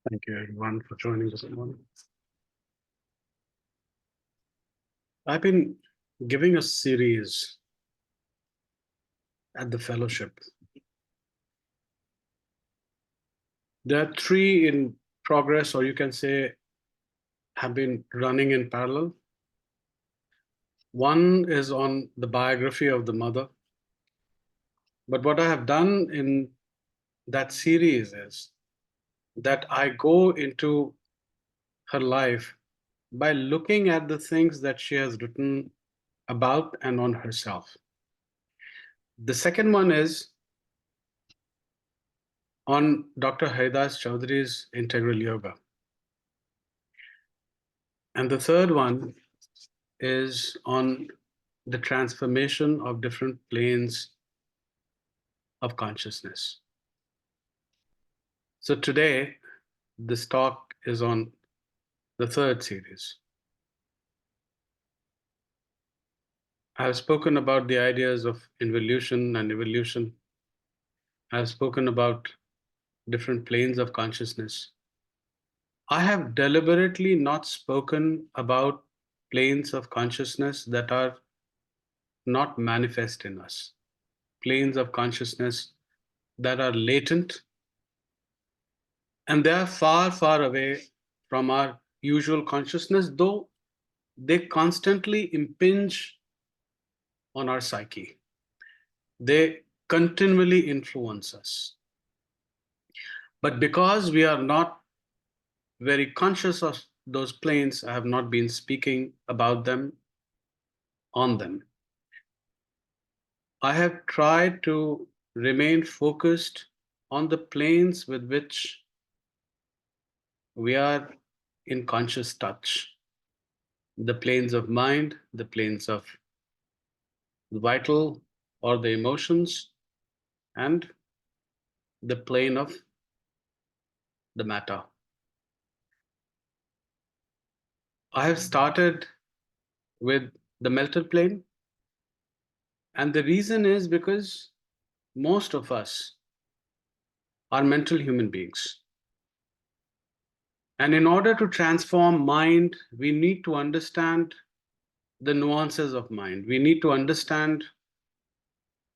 Thank you, everyone, for joining this morning. I've been giving a series at the fellowship. There are three in progress, or you can say have been running in parallel. One is on the biography of the mother. But what I have done in that series is that I go into her life by looking at the things that she has written about and on herself. The second one is on Dr. Haridas Chaudhary's Integral Yoga. And the third one is on the transformation of different planes of consciousness. So today, this talk is on the third series. I have spoken about the ideas of involution and evolution. I have spoken about different planes of consciousness. I have deliberately not spoken about planes of consciousness that are not manifest in us, planes of consciousness that are latent, and they are far, far away from our usual consciousness, though they constantly impinge on our psyche. They continually influence us. But because we are not very conscious of those planes, I have not been speaking about them, on them. I have tried to remain focused on the planes with which we are in conscious touch. The planes of mind, the planes of the vital or the emotions, and the plane of the matter. I have started with the mental plane, and the reason is because most of us are mental human beings. And in order to transform mind, we need to understand the nuances of mind. We need to understand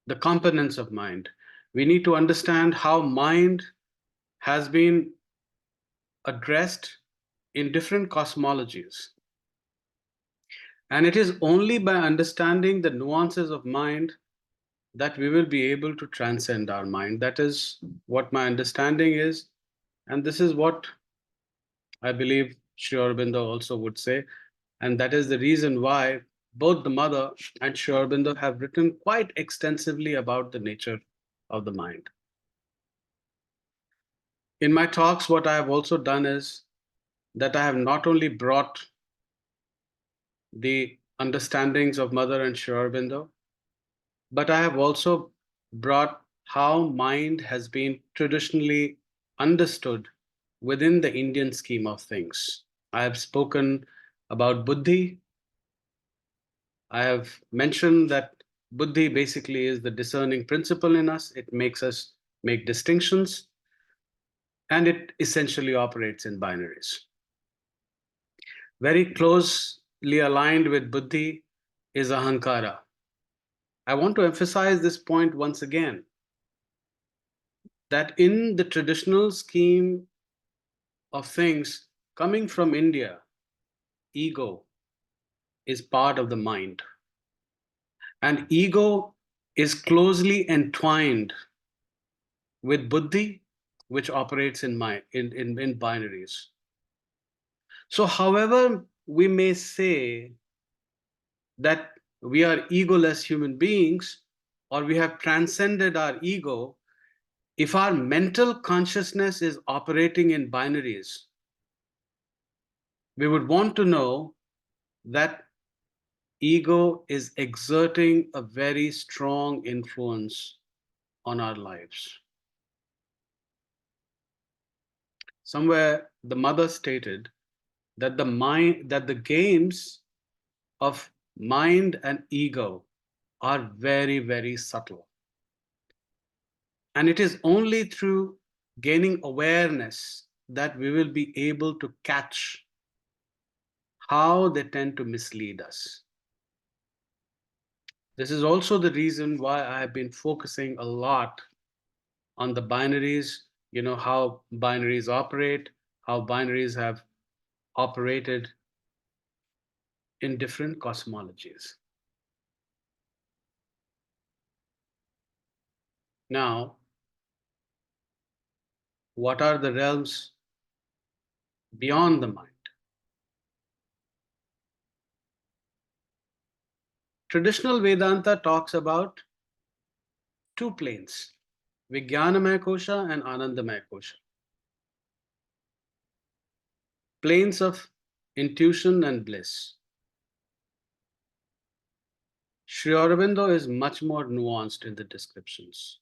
the components of mind. We need to understand how mind has been addressed in different cosmologies. And it is only by understanding the nuances of mind that we will be able to transcend our mind. That is what my understanding is. And this is what I believe Sri Aurobindo also would say. And that is the reason why both the mother and Sri Aurobindo have written quite extensively about the nature of the mind. In my talks, what I have also done is that I have not only brought the understandings of Mother and Sri Aurobindo, but I have also brought how mind has been traditionally understood within the Indian scheme of things. I have spoken about Buddhi. I have mentioned that Buddhi basically is the discerning principle in us. It makes us make distinctions, and it essentially operates in binaries. Very closely aligned with Buddhi is Ahankara. I want to emphasize this point once again, that in the traditional scheme of things coming from India, ego is part of the mind. And ego is closely entwined with Buddhi, which operates in binaries. So, however, we may say that we are egoless human beings or we have transcended our ego, if our mental consciousness is operating in binaries, we would want to know that ego is exerting a very strong influence on our lives. Somewhere the mother stated that the games of mind and ego are very, very subtle. And it is only through gaining awareness that we will be able to catch how they tend to mislead us. This is also the reason why I have been focusing a lot on the binaries, how binaries operate, how binaries have operated in different cosmologies. Now, what are the realms beyond the mind? Traditional Vedanta talks about two planes, Vijnanamaya Kosha and Anandamaya Kosha. Planes of intuition and bliss. Sri Aurobindo is much more nuanced in the descriptions.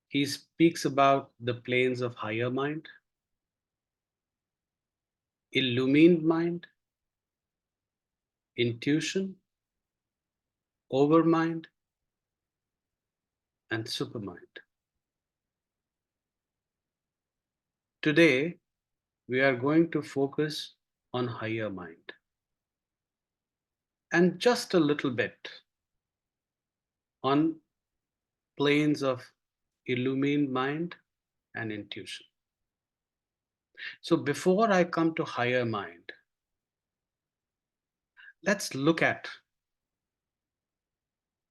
He speaks about the planes of higher mind, illumined mind, intuition, overmind, and supermind. Today, we are going to focus on higher mind and just a little bit on planes of illumined mind and intuition. So before I come to higher mind, let's look at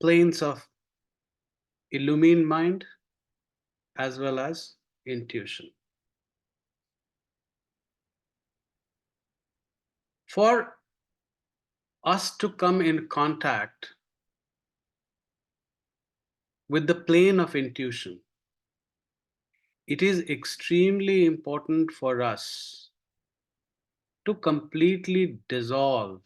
planes of illumined mind as well as intuition. For us to come in contact with the plane of intuition, it is extremely important for us to completely dissolve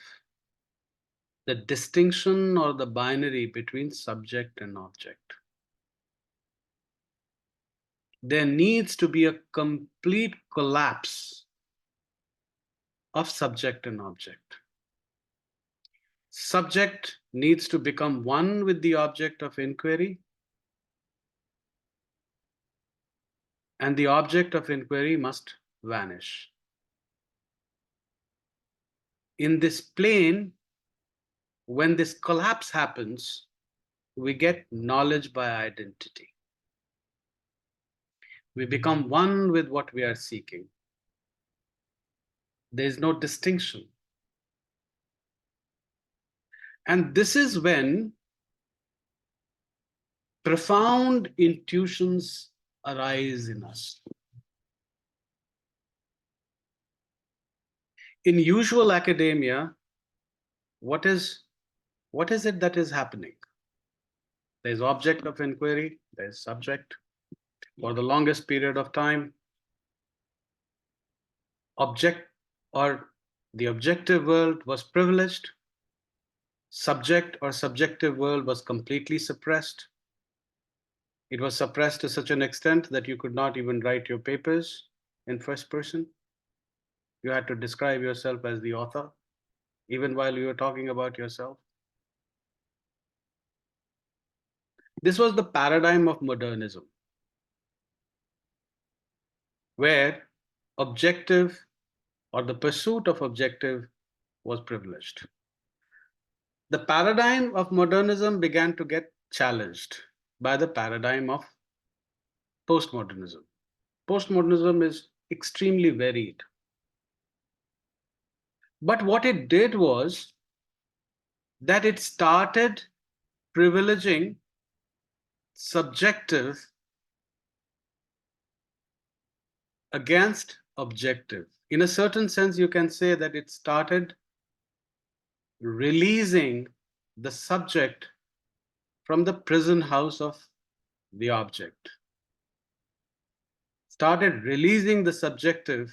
the distinction or the binary between subject and object. There needs to be a complete collapse of subject and object. Subject needs to become one with the object of inquiry, and the object of inquiry must vanish. In this plane, when this collapse happens, we get knowledge by identity. We become one with what we are seeking. There is no distinction. And this is when profound intuitions arise in us. In usual academia, what is it that is happening? There's object of inquiry, there's subject. For the longest period of time, object or the objective world was privileged. Subject or subjective world was completely suppressed. It was suppressed to such an extent that you could not even write your papers in first person. You had to describe yourself as the author, even while you were talking about yourself. This was the paradigm of modernism, where objective or the pursuit of objective was privileged. The paradigm of modernism began to get challenged by the paradigm of postmodernism. Postmodernism is extremely varied. But what it did was that it started privileging subjective against objective. In a certain sense, you can say that it started releasing the subject from the prison house of the object. Started releasing the subjective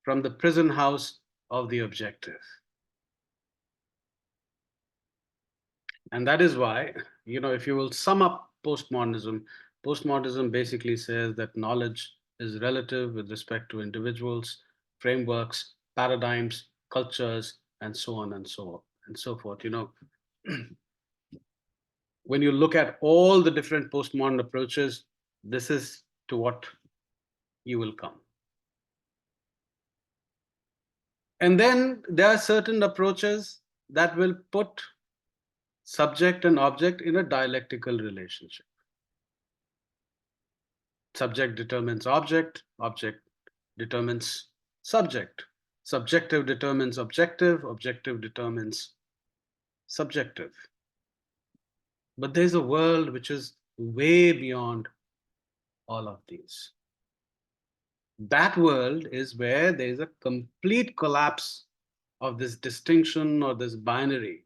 from the prison house of the objective. And that is why, if you will sum up postmodernism, postmodernism basically says that knowledge is relative with respect to individuals, frameworks, paradigms, cultures, and so on and so forth. When you look at all the different postmodern approaches, this is to what you will come. And then there are certain approaches that will put subject and object in a dialectical relationship. Subject determines object, object determines subject. Subjective determines objective, objective determines subjective. But there's a world which is way beyond all of these. That world is where there is a complete collapse of this distinction or this binary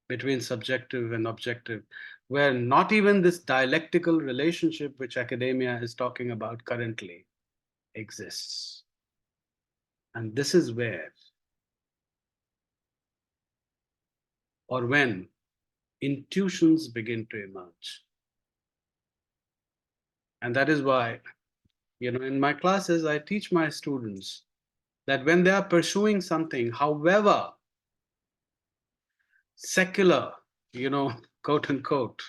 between subjective and objective, where not even this dialectical relationship which academia is talking about currently exists. And this is where, or when, intuitions begin to emerge. And that is why, in my classes, I teach my students that when they are pursuing something, however secular, quote unquote,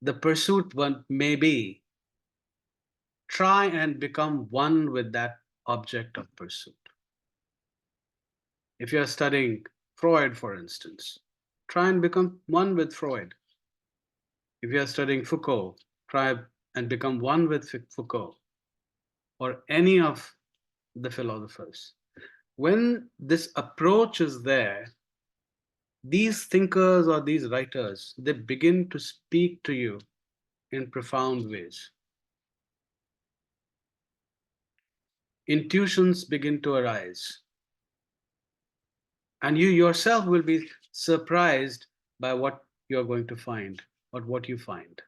the pursuit one may be, try and become one with that object of pursuit. If you're studying Freud, for instance, try and become one with Freud. If you're studying Foucault, try and become one with Foucault or any of the philosophers. When this approach is there, these thinkers or these writers, they begin to speak to you in profound ways. Intuitions begin to arise. And you yourself will be surprised by what you're going to find or what you find.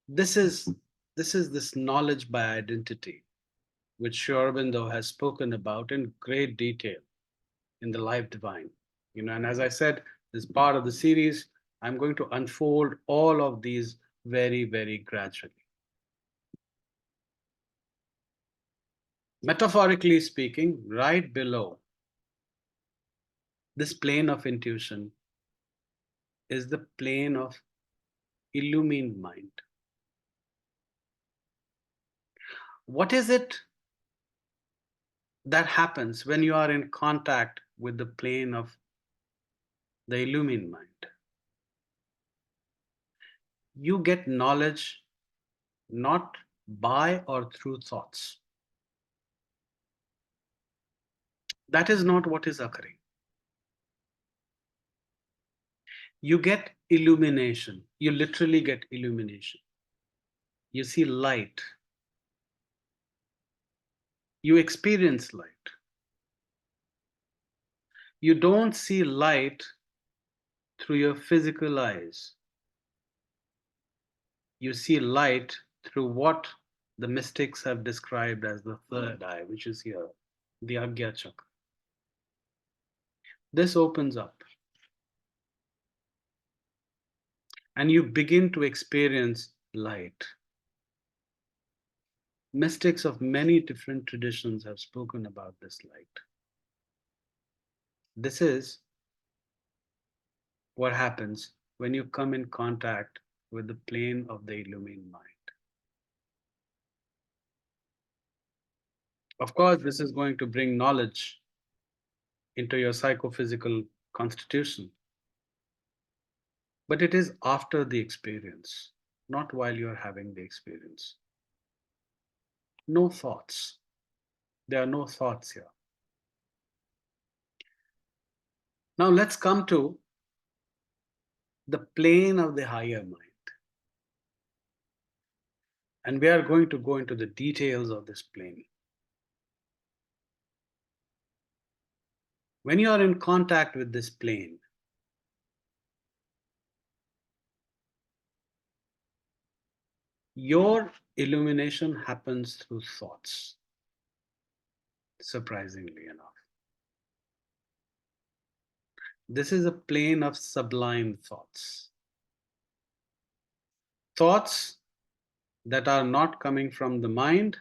This is this knowledge by identity, which Sri Aurobindo has spoken about in great detail in the Life Divine. And as I said, this part of the series, I'm going to unfold all of these very, very gradually. Metaphorically speaking, right below this plane of intuition is the plane of illumined mind. What is it that happens when you are in contact with the plane of the illumined mind? You get knowledge not by or through thoughts. That is not what is occurring. You get illumination. You literally get illumination. You see light. You experience light. You don't see light through your physical eyes. You see light through what the mystics have described as the third eye, which is here, the Agya Chakra. This opens up. And you begin to experience light. Mystics of many different traditions have spoken about this light. This is what happens when you come in contact with the plane of the illumined mind. Of course, this is going to bring knowledge into your psychophysical constitution. But it is after the experience, not while you're having the experience. No thoughts. There are no thoughts here. Now let's come to the plane of the higher mind. And we are going to go into the details of this plane. When you are in contact with this plane, your illumination happens through thoughts, surprisingly enough. This is a plane of sublime thoughts. Thoughts that are not coming from the mind,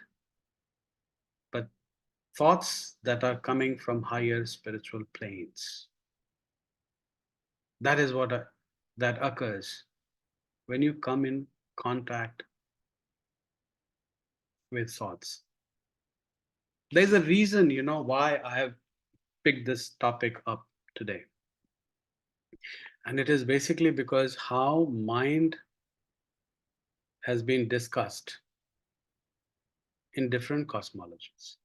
but thoughts that are coming from higher spiritual planes. That is that occurs when you come in contact with thoughts. There's a reason, why I have picked this topic up today. And it is basically because how mind has been discussed in different cosmologies.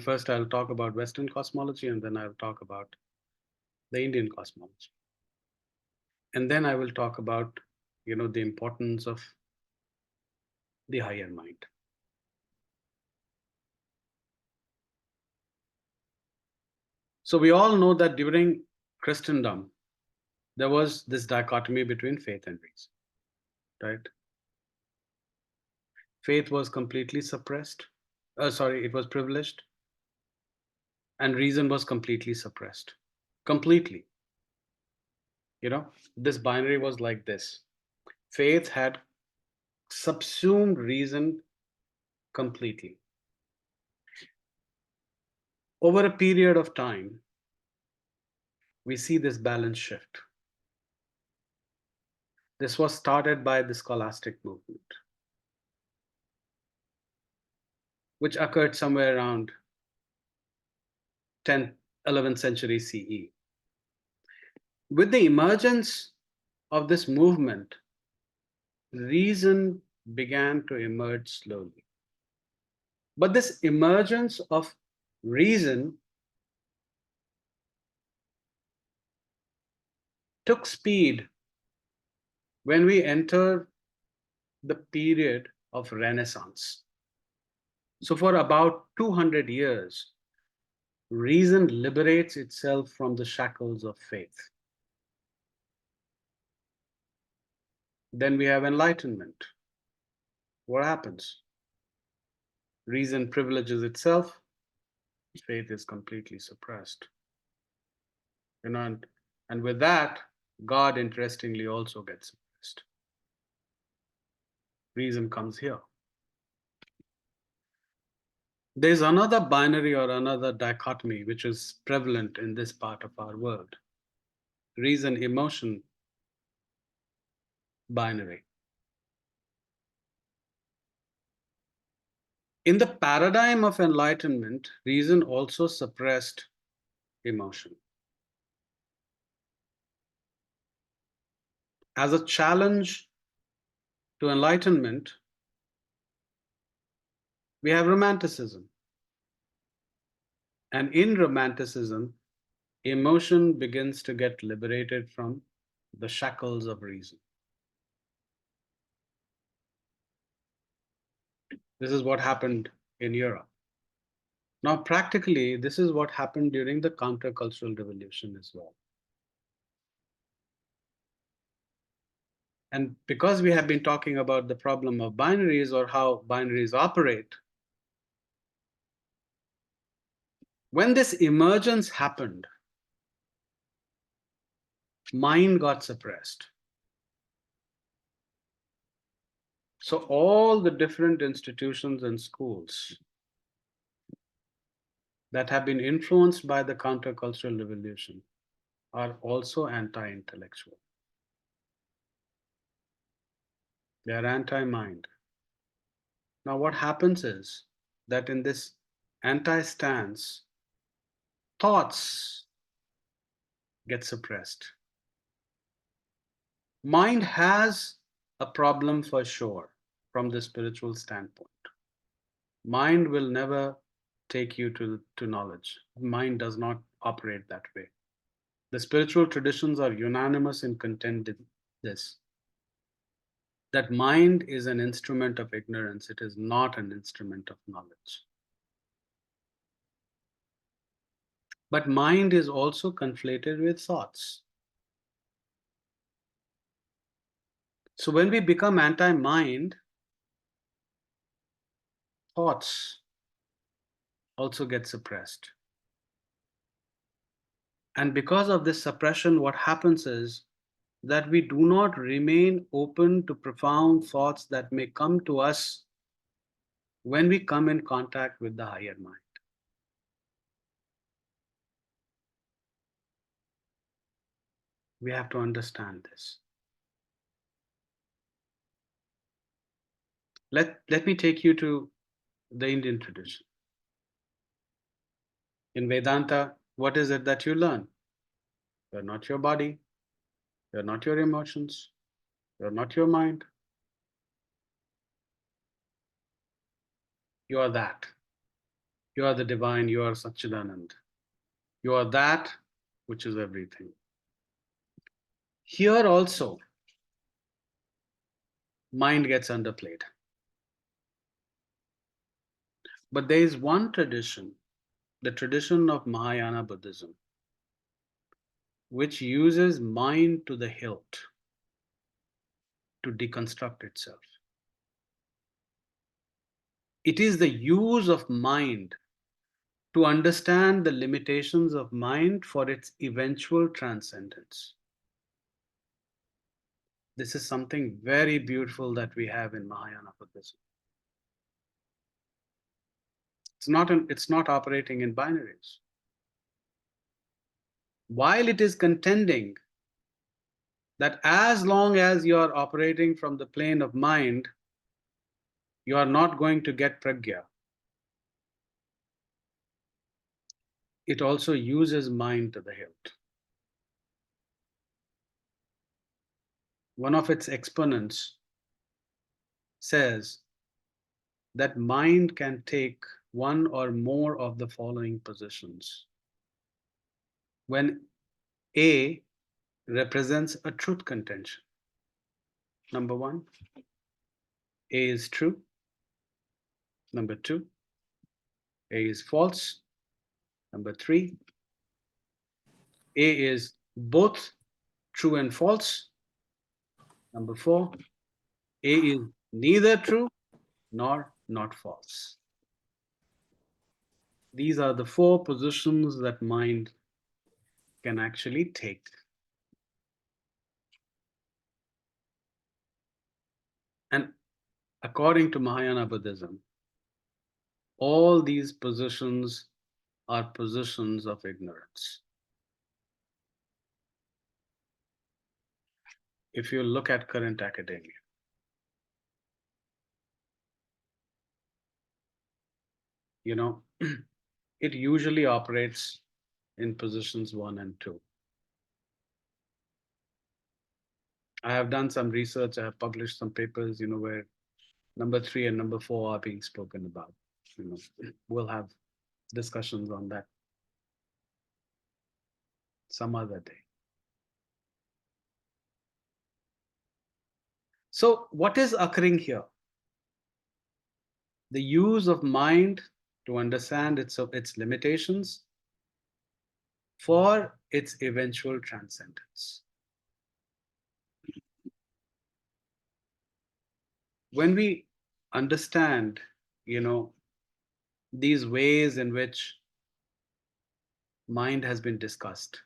First I'll talk about Western cosmology, and then I'll talk about the Indian cosmology. And then I will talk about, the importance of the higher mind. So we all know that during Christendom, there was this dichotomy between faith and reason, right? Faith was completely suppressed. It was privileged, and reason was completely suppressed. Completely. This binary was like this. Faith had subsumed reason completely. Over a period of time, we see this balance shift. This was started by the scholastic movement, which occurred somewhere around 10th, 11th century CE. With the emergence of this movement, reason began to emerge slowly. But this emergence of reason took speed when we enter the period of Renaissance. So for about 200 years, reason liberates itself from the shackles of faith. Then we have enlightenment. What happens? Reason privileges itself, faith is completely suppressed. And with that, God, interestingly, also gets suppressed. Reason comes here. There's another binary or another dichotomy which is prevalent in this part of our world. Reason, emotion binary. In the paradigm of enlightenment, reason also suppressed emotion. As a challenge to enlightenment, we have romanticism. And in romanticism, emotion begins to get liberated from the shackles of reason. This is what happened in Europe. Now, practically, this is what happened during the countercultural revolution as well. And because we have been talking about the problem of binaries or how binaries operate, when this emergence happened, mind got suppressed. So all the different institutions and schools that have been influenced by the countercultural revolution are also anti-intellectual. They are anti-mind. Now what happens is that in this anti-stance, thoughts get suppressed. Mind has a problem for sure from the spiritual standpoint. Mind will never take you to knowledge. Mind does not operate that way. The spiritual traditions are unanimous in contending this, that mind is an instrument of ignorance. It is not an instrument of knowledge. But mind is also conflated with thoughts. So when we become anti-mind, thoughts also get suppressed. And because of this suppression, what happens is that we do not remain open to profound thoughts that may come to us when we come in contact with the higher mind. We have to understand this. Let me take you to the Indian tradition. In Vedanta, what is it that you learn? You're not your body, you're not your emotions, you're not your mind. You are that. You are the divine, you are Satchidanand. You are that which is everything. Here also, mind gets underplayed. But there is one tradition, the tradition of Mahayana Buddhism, which uses mind to the hilt to deconstruct itself. It is the use of mind to understand the limitations of mind for its eventual transcendence. This is something very beautiful that we have in Mahayana Buddhism. It's not operating in binaries. While it is contending that as long as you are operating from the plane of mind, you are not going to get pragya. It also uses mind to the hilt. One of its exponents says that mind can take one or more of the following positions. When A represents a truth contention, number one, A is true. Number two, A is false. Number three, A is both true and false. Number four, A is neither true nor not false. These are the four positions that mind can actually take. And according to Mahayana Buddhism, all these positions are positions of ignorance. If you look at current academia, you know, it usually operates in positions 1 and 2. I have done some research, I have published some papers, where number 3 and number 4 are being spoken about. We'll have discussions on that some other day. So what is occurring here? The use of mind to understand its limitations for its eventual transcendence. When we understand, these ways in which mind has been discussed,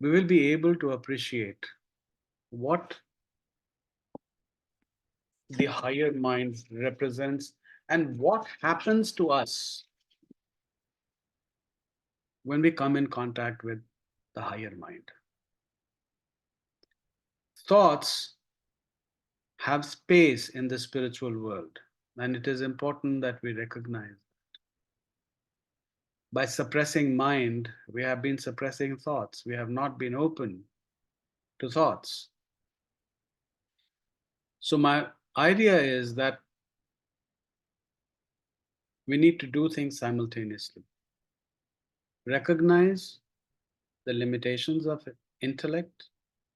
we will be able to appreciate what the higher mind represents and what happens to us when we come in contact with the higher mind. Thoughts have space in the spiritual world, and it is important that we recognize. By suppressing mind, we have been suppressing thoughts. We have not been open to thoughts. So my idea is that we need to do things simultaneously. Recognize the limitations of intellect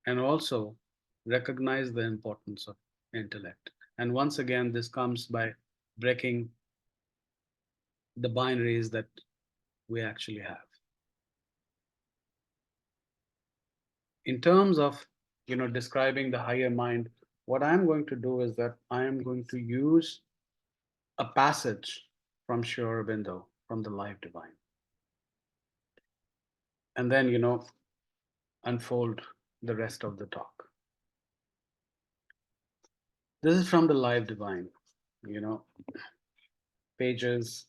and also recognize the importance of intellect. And once again, this comes by breaking the binaries that we actually have. In terms of describing the higher mind, what I'm going to do is that I am going to use a passage from Sri Aurobindo, from the Life Divine, and then unfold the rest of the talk. This is from the Life Divine, pages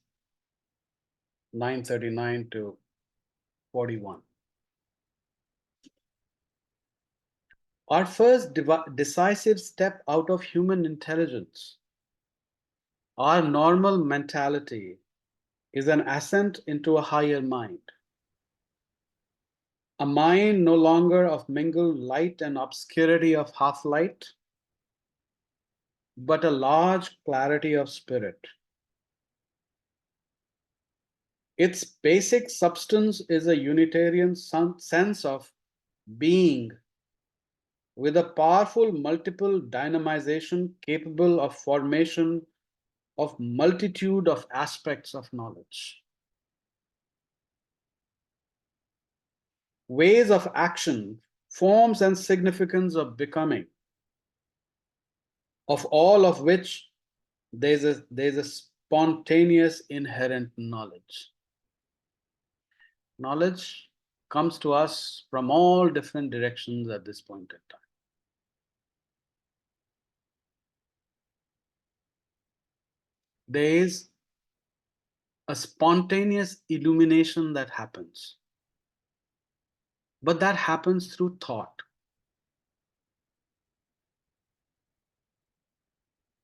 939 to 41. Our first decisive step out of human intelligence, our normal mentality, is an ascent into a higher mind. A mind no longer of mingled light and obscurity of half light, but a large clarity of spirit. Its basic substance is a Unitarian sense of being with a powerful multiple dynamization capable of formation of multitude of aspects of knowledge. Ways of action, forms and significance of becoming, of all of which there's a spontaneous inherent knowledge. Knowledge comes to us from all different directions at this point in time. There is a spontaneous illumination that happens, but that happens through thought.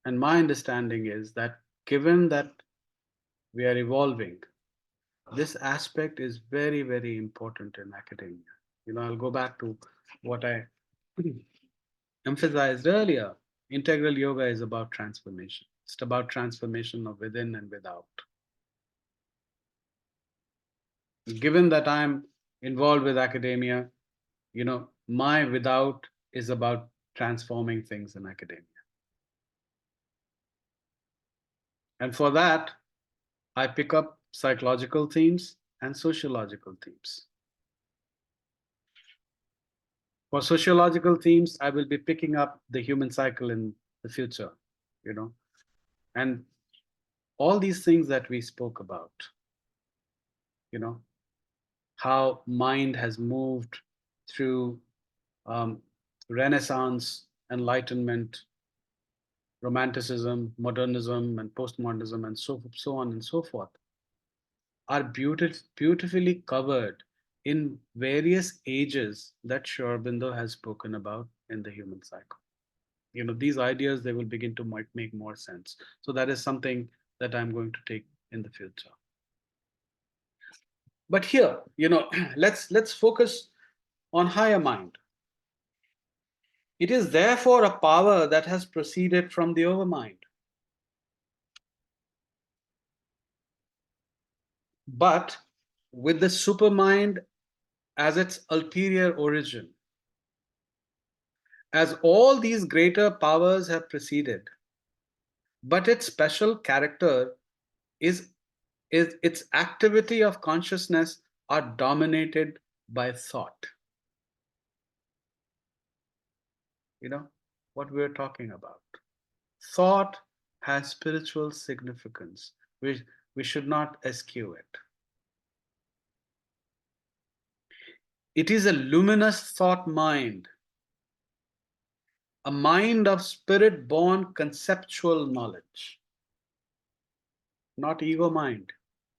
And my understanding is that given that we are evolving, this aspect is very, very important in academia. I'll go back to what I emphasized earlier. Integral yoga is about transformation. It's about transformation of within and without. Given that I'm involved with academia, my without is about transforming things in academia. And for that, I pick up psychological themes and sociological themes. For sociological themes, I will be picking up the human cycle in the future, and all these things that we spoke about, how mind has moved through Renaissance, Enlightenment, Romanticism, Modernism, and Postmodernism, and so on and so forth, are beautifully covered in various ages that Sri Aurobindo has spoken about in the human cycle. These ideas, they will begin to make more sense. So that is something that I'm going to take in the future. But here, let's focus on higher mind. It is therefore a power that has proceeded from the overmind. But with the supermind as its ulterior origin, as all these greater powers have preceded, but its special character is its activity of consciousness are dominated by thought. What we're talking about. Thought has spiritual significance. We should not eschew it. It is a luminous thought mind, a mind of spirit-born conceptual knowledge, not ego mind,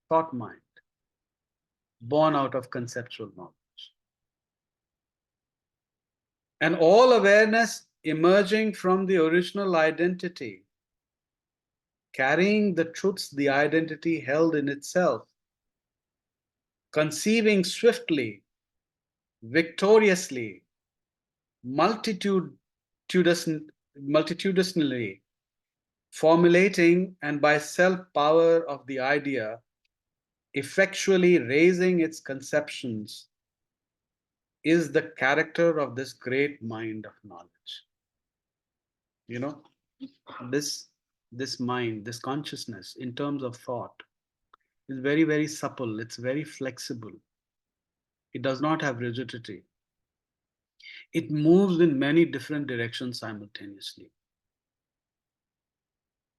thought mind, born out of conceptual knowledge. And all awareness emerging from the original identity, carrying the truths the identity held in itself, conceiving swiftly, victoriously, multitudinally, formulating and by self-power of the idea, effectually raising its conceptions, is the character of this great mind of knowledge. This mind, this consciousness in terms of thought is very, very supple. It's very flexible. It does not have rigidity. It moves in many different directions simultaneously.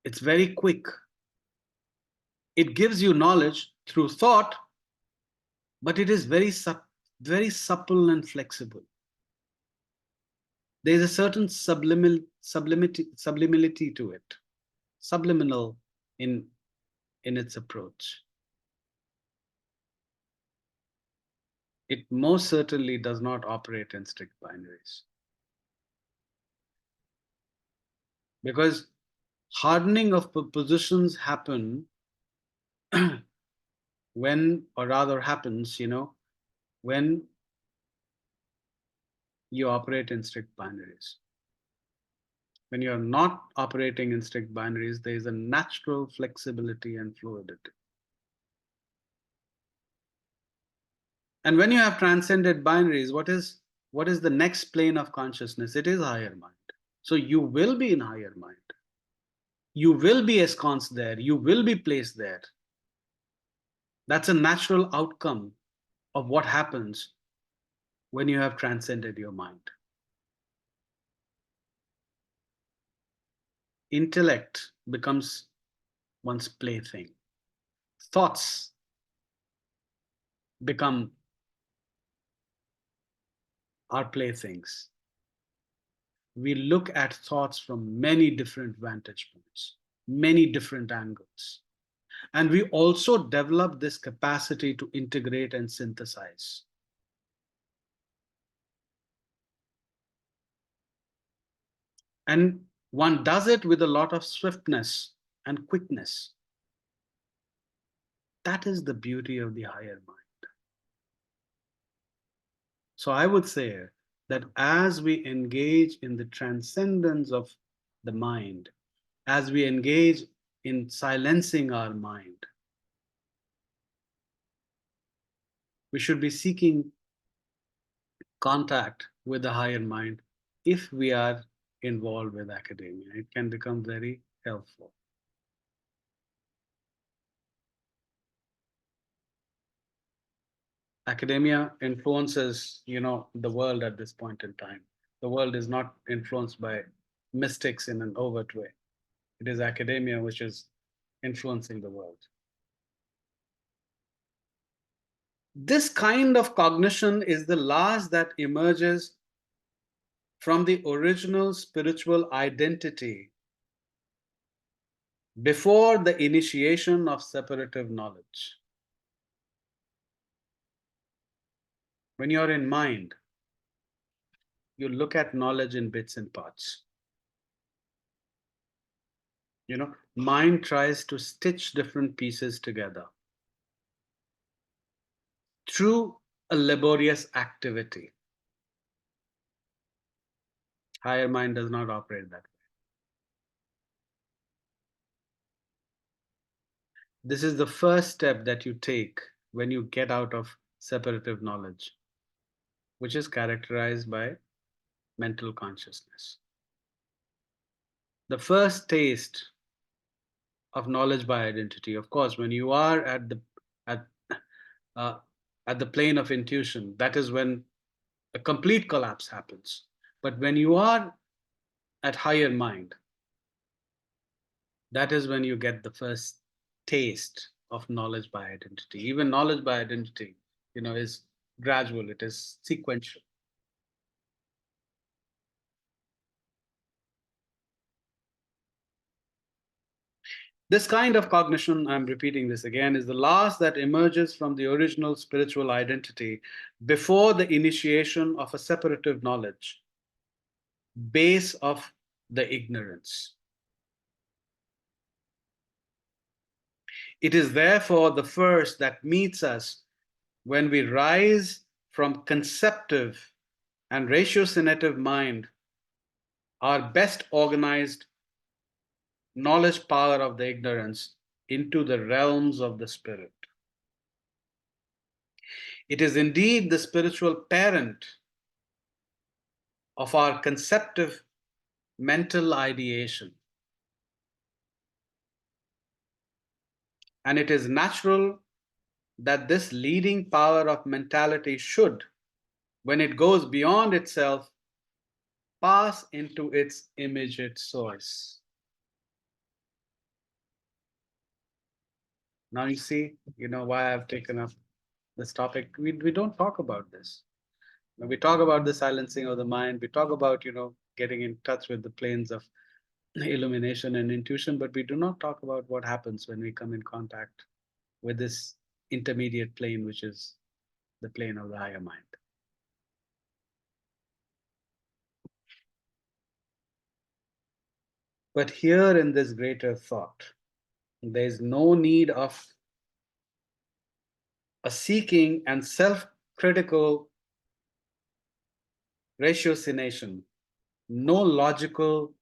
It's very quick. It gives you knowledge through thought, but it is very supple and flexible. There is a certain subliminality to it, subliminal in its approach. It most certainly does not operate in strict binaries. because hardening of positions happen when, or rather happens, when you operate in strict binaries. When you're not operating in strict binaries, there is a natural flexibility and fluidity. And when you have transcended binaries, what is the next plane of consciousness? It is higher mind. So you will be in higher mind. You will be ensconced there. You will be placed there. That's a natural outcome of what happens when you have transcended your mind. Intellect becomes one's plaything. Thoughts become our playthings. We look at thoughts from many different vantage points, many different angles. And we also develop this capacity to integrate and synthesize. And one does it with a lot of swiftness and quickness. That is the beauty of the higher mind. So I would say that as we engage in the transcendence of the mind, as we engage in silencing our mind, we should be seeking contact with the higher mind if we are involved with academia. It can become very helpful. Academia influences, the world at this point in time. The world is not influenced by mystics in an overt way. It is academia which is influencing the world. This kind of cognition is the last that emerges from the original spiritual identity before the initiation of separative knowledge. When you're in mind, you look at knowledge in bits and parts. Mind tries to stitch different pieces together through a laborious activity. Higher mind does not operate that way. This is the first step that you take when you get out of separative knowledge, which is characterized by mental consciousness. The first taste of knowledge by identity, of course, when you are at uh, at the plane of intuition, that is when a complete collapse happens. But when you are at higher mind, that is when you get the first taste of knowledge by identity. Even knowledge by identity, is gradual, it is sequential. This kind of cognition, I'm repeating this again, is the last that emerges from the original spiritual identity before the initiation of a separative knowledge, base of the ignorance. It is therefore the first that meets us when we rise from conceptive and ratiocinative mind, our best organized knowledge power of the ignorance, into the realms of the spirit. It is indeed the spiritual parent of our conceptive mental ideation. And it is natural that this leading power of mentality should, when it goes beyond itself, pass into its immediate source. Now you see, why I've taken up this topic. We don't talk about this. We talk about the silencing of the mind. We talk about, getting in touch with the planes of illumination and intuition, but we do not talk about what happens when we come in contact with this intermediate plane, which is the plane of the higher mind. But here in this greater thought, there is no need of a seeking and self-critical ratiocination, no logical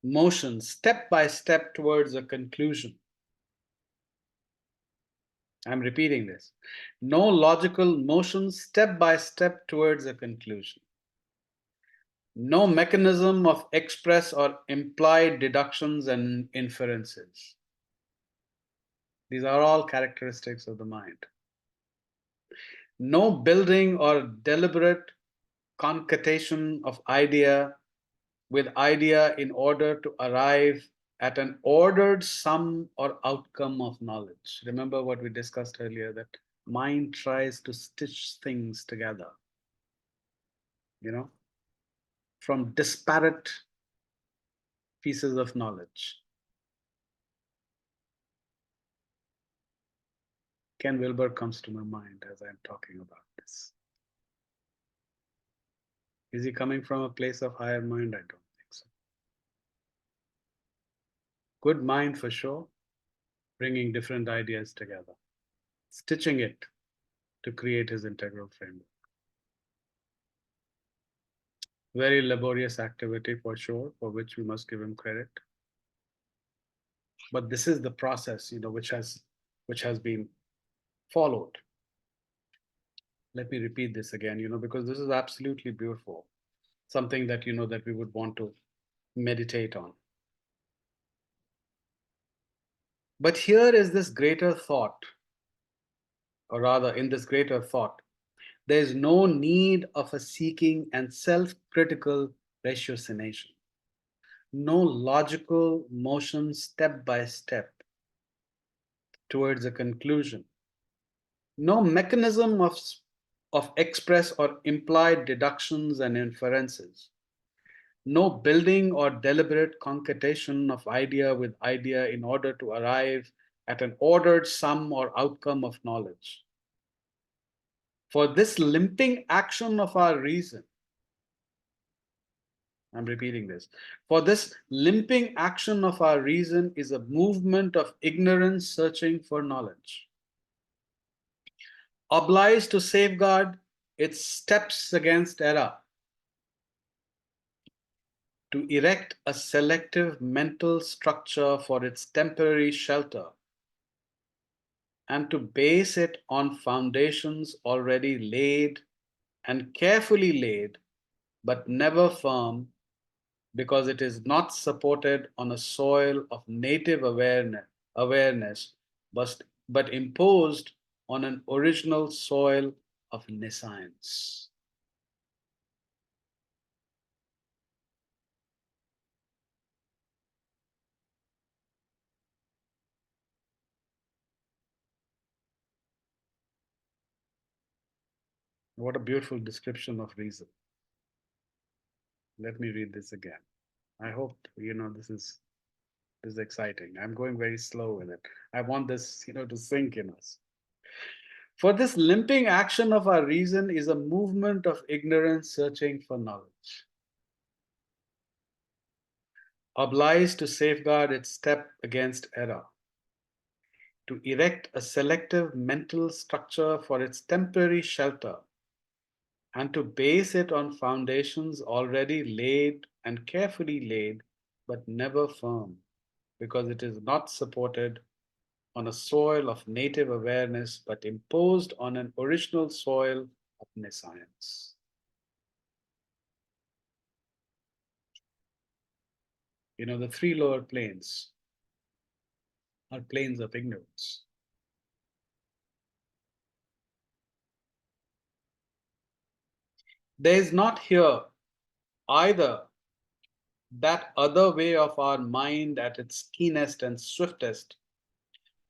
motion step by step towards a conclusion. I'm repeating this. No logical motion step by step towards a conclusion. No mechanism of express or implied deductions and inferences. These are all characteristics of the mind. No building or deliberate concatenation of idea with idea in order to arrive at an ordered sum or outcome of knowledge. Remember what we discussed earlier, that mind tries to stitch things together, from disparate pieces of knowledge. Ken Wilber comes to my mind as I'm talking about this. Is he coming from a place of higher mind? I don't think so. Good mind for sure, bringing different ideas together, stitching it to create his integral framework. Very laborious activity for sure, for which we must give him credit. But this is the process, which has been followed. Let me repeat this again, because this is absolutely beautiful. Something that that we would want to meditate on. But here is this greater thought, or rather, in this greater thought, there is no need of a seeking and self-critical ratiocination. No logical motion step by step towards a conclusion. No mechanism of express or implied deductions and inferences. No building or deliberate concatenation of idea with idea in order to arrive at an ordered sum or outcome of knowledge. For this limping action of our reason, I'm repeating this, for this limping action of our reason is a movement of ignorance searching for knowledge, obliged to safeguard its steps against error, to erect a selective mental structure for its temporary shelter, and to base it on foundations already laid and carefully laid, but never firm, because it is not supported on a soil of native awareness, but imposed on an original soil of nescience. What a beautiful description of reason. Let me read this again. I hope this is exciting. I'm going very slow with it. I want this to sink in us. For this limping action of our reason is a movement of ignorance searching for knowledge, obliged to safeguard its step against error, to erect a selective mental structure for its temporary shelter, and to base it on foundations already laid and carefully laid, but never firm, because it is not supported on a soil of native awareness, but imposed on an original soil of nescience. The three lower planes are planes of ignorance. There is not here either that other way of our mind at its keenest and swiftest,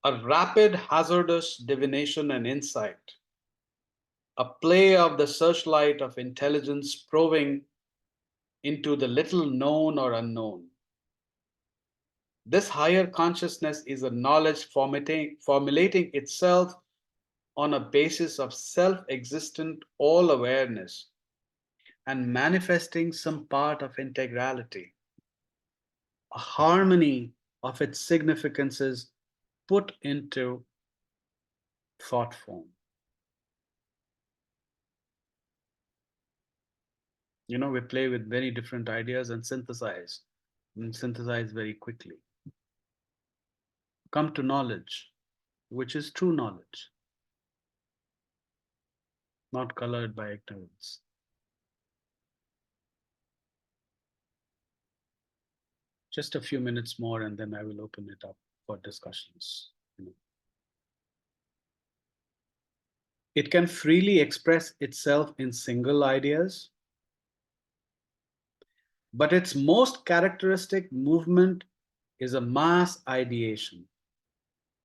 a rapid, hazardous divination and insight, a play of the searchlight of intelligence probing into the little known or unknown. This higher consciousness is a knowledge formulating itself on a basis of self-existent all-awareness and manifesting some part of integrality. a harmony of its significances put into thought form. We play with very different ideas and synthesize very quickly. Come to knowledge, which is true knowledge, not colored by ignorance. Just a few minutes more, and then I will open it up for discussions. It can freely express itself in single ideas, but its most characteristic movement is a mass ideation,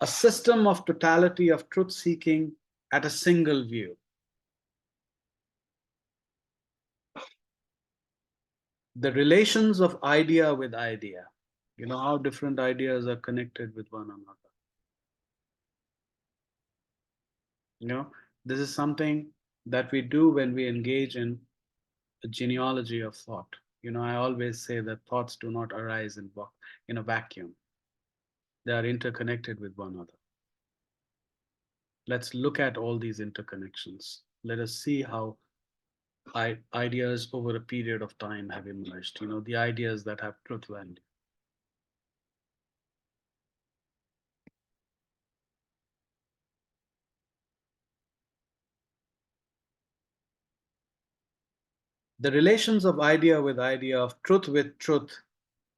a system of totality of truth seeking at a single view. The relations of idea with idea, how different ideas are connected with one another. This is something that we do when we engage in a genealogy of thought. I always say that thoughts do not arise in a vacuum. They are interconnected with one another. Let's look at all these interconnections. Let us see how ideas over a period of time have emerged, the ideas that have truth value. The relations of idea with idea, of truth with truth,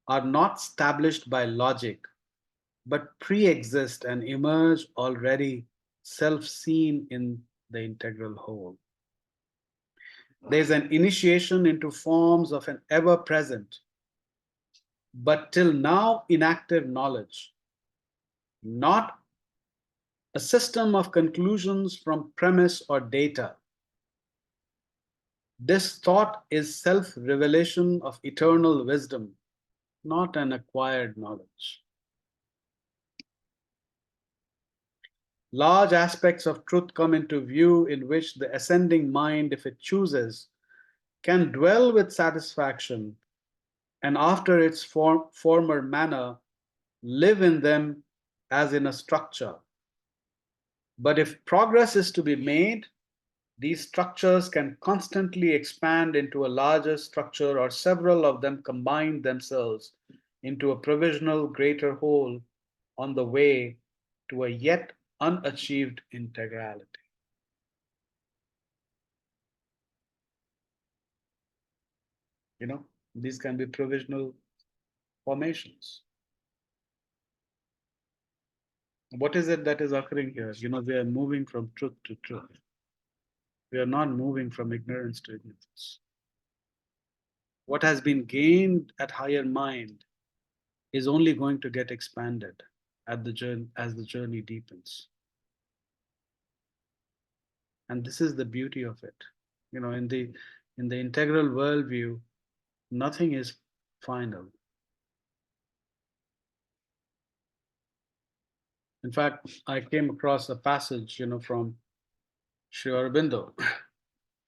are not established by logic, but pre-exist and emerge already self-seen in the integral whole. There's an initiation into forms of an ever-present, but till now inactive knowledge, not a system of conclusions from premise or data. This thought is self-revelation of eternal wisdom, not an acquired knowledge. Large aspects of truth come into view in which the ascending mind, if it chooses, can dwell with satisfaction and after its former manner live in them as in a structure. But if progress is to be made, these structures can constantly expand into a larger structure, or several of them combine themselves into a provisional greater whole on the way to a yet unachieved integrality. These can be provisional formations. What is it that is occurring here? We are moving from truth to truth. We are not moving from ignorance to ignorance. What has been gained at higher mind is only going to get expanded as the journey deepens. And this is the beauty of it. In the integral worldview, nothing is final. In fact, I came across a passage, from Sri Aurobindo,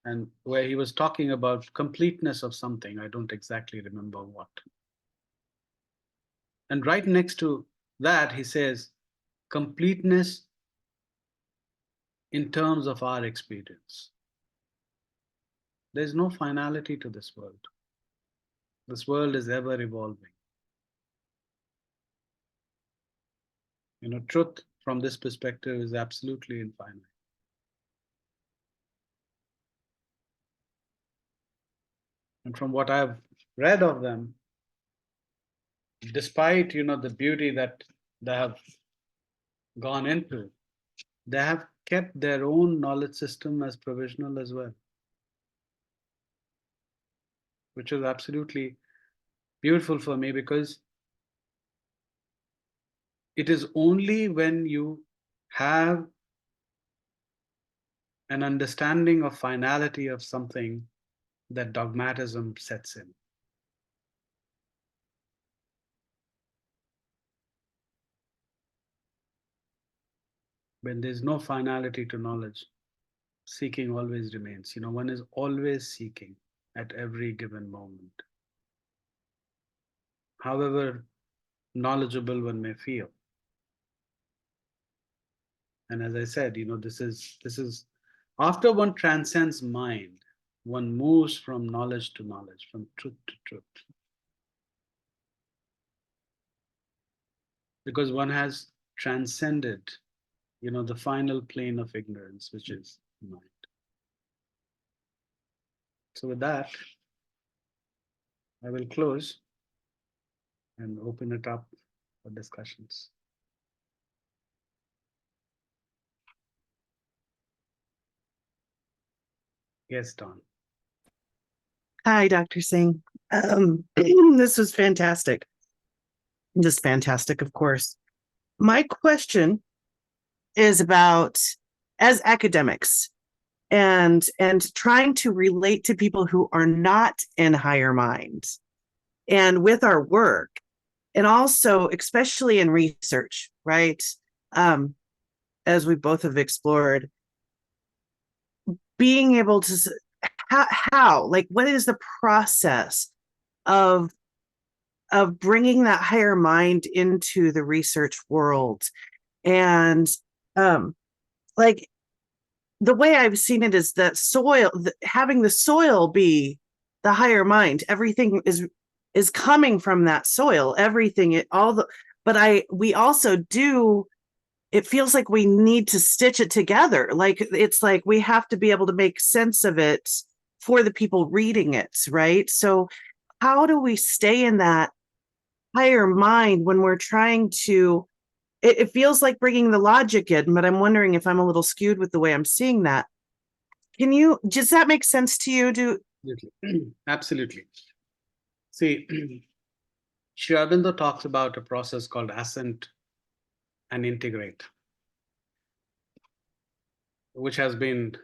and where he was talking about completeness of something. I don't exactly remember what. And right next to that, he says, completeness in terms of our experience. There's no finality to this world. This world is ever evolving. Truth from this perspective is absolutely infinite. And from what I've read of them, despite the beauty that they have gone into, they have kept their own knowledge system as provisional as well, which is absolutely beautiful for me, because it is only when you have an understanding of finality of something that dogmatism sets in. When there's no finality to knowledge, seeking always remains. One is always seeking at every given moment. however knowledgeable one may feel. And as I said, this is after one transcends mind, one moves from knowledge to knowledge, from truth to truth. Because one has transcended, the final plane of ignorance, which is mind. So with that, I will close and open it up for discussions. Yes, Don. Hi, Dr. Singh. This was fantastic. Just fantastic, of course. My question is about, as academics and trying to relate to people who are not in higher mind and with our work, and also especially in research, right? As we both have explored, being able to how like what is the process of bringing that higher mind into the research world? And like the way I've seen it is that having the soil be the higher mind, everything is coming from that soil, everything, we also do, it feels like we need to stitch it together. Like it's like we have to be able to make sense of it for the people reading it, right? So how do we stay in that higher mind when we're trying to, it feels like bringing the logic in, but I'm wondering if I'm a little skewed with the way I'm seeing that. Does that make sense to you? Absolutely. Absolutely. See, Sri Aurobindo talks about a process called ascent and integrate, which has been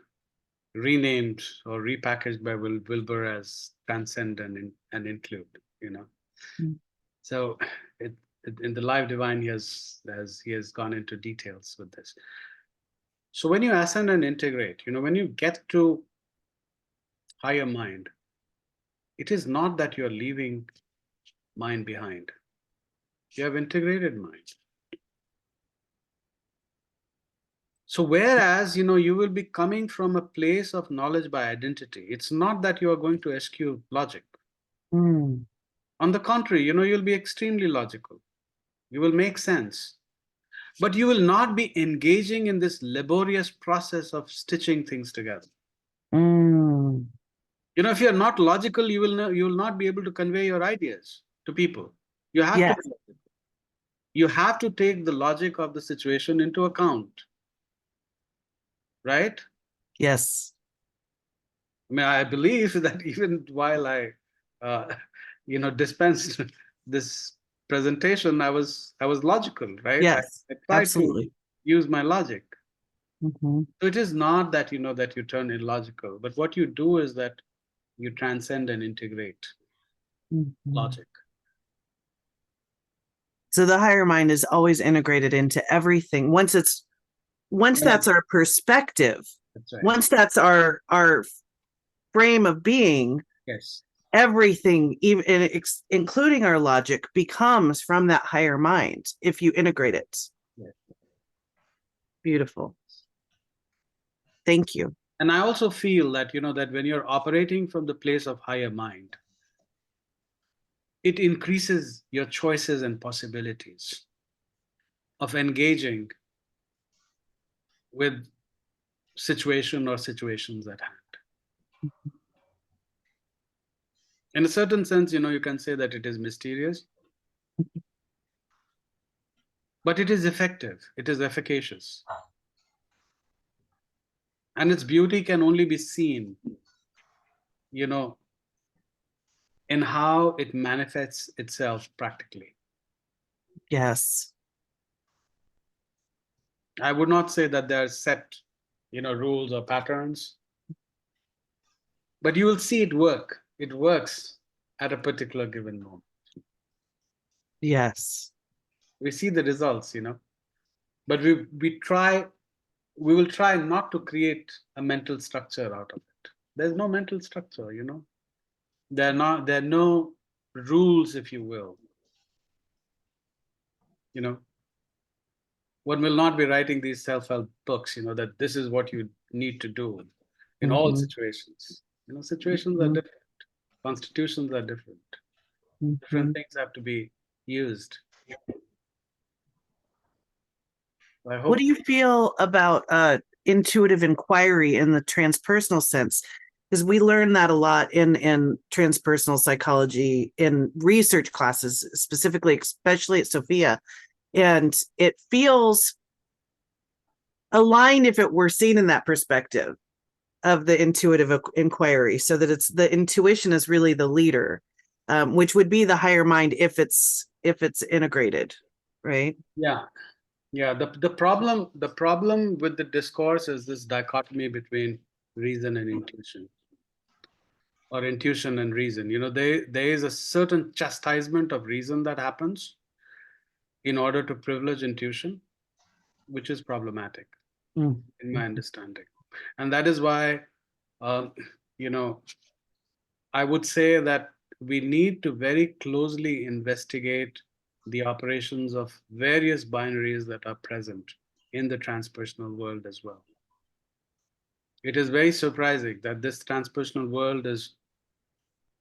renamed or repackaged by Wilbur as transcend and include, Mm. So in the Live Divine, he has gone into details with this. So when you ascend and integrate, when you get to higher mind, it is not that you're leaving mind behind. You have integrated mind. So whereas, you will be coming from a place of knowledge by identity, it's not that you are going to eschew logic. Mm. On the contrary, you'll be extremely logical. You will make sense. But you will not be engaging in this laborious process of stitching things together. Mm. If you're not logical, you will not be able to convey your ideas to people. You have Yes. to you have to take the logic of the situation into account. Right? Yes. I mean, I believe that even while I, dispensed this presentation, I was logical, right? Yes. I tried to Absolutely. use my logic. Mm-hmm. So it is not that that you turn illogical, but what you do is that you transcend and integrate Mm-hmm. logic. So the higher mind is always integrated into everything. Once that's our perspective, That's right. once that's our frame of being, Yes. everything, even including our logic, becomes from that higher mind if you integrate it. Yes. Beautiful. Thank you. And I also feel that that when you're operating from the place of higher mind, it increases your choices and possibilities of engaging with situation or situations at hand. In a certain sense, you can say that it is mysterious, but it is effective, it is efficacious. And its beauty can only be seen, in how it manifests itself practically. Yes. I would not say that there are set, rules or patterns, but you will see it work. It works at a particular given moment. Yes. We see the results, but we will try not to create a mental structure out of it. There's no mental structure, There are no rules, if you will. You know, one will not be writing these self-help books, that this is what you need to do in all Mhm. situations. Situations are Mhm. different, constitutions are different, different Mhm. things have to be used. I What do hope. you feel about intuitive inquiry in the transpersonal sense? Because we learn that a lot in transpersonal psychology in research classes, specifically, especially at Sophia. And it feels aligned if it were seen in that perspective of the intuitive inquiry, so that it's the intuition is really the leader, which would be the higher mind if it's integrated, right? Yeah. Yeah, the problem with the discourse is this dichotomy between reason and intuition, or intuition and reason. There is a certain chastisement of reason that happens in order to privilege intuition, which is problematic Mm. in my understanding. And that is why, um, you know, I would say that we need to very closely investigate the operations of various binaries that are present in the transpersonal world as well. It is very surprising that this transpersonal world is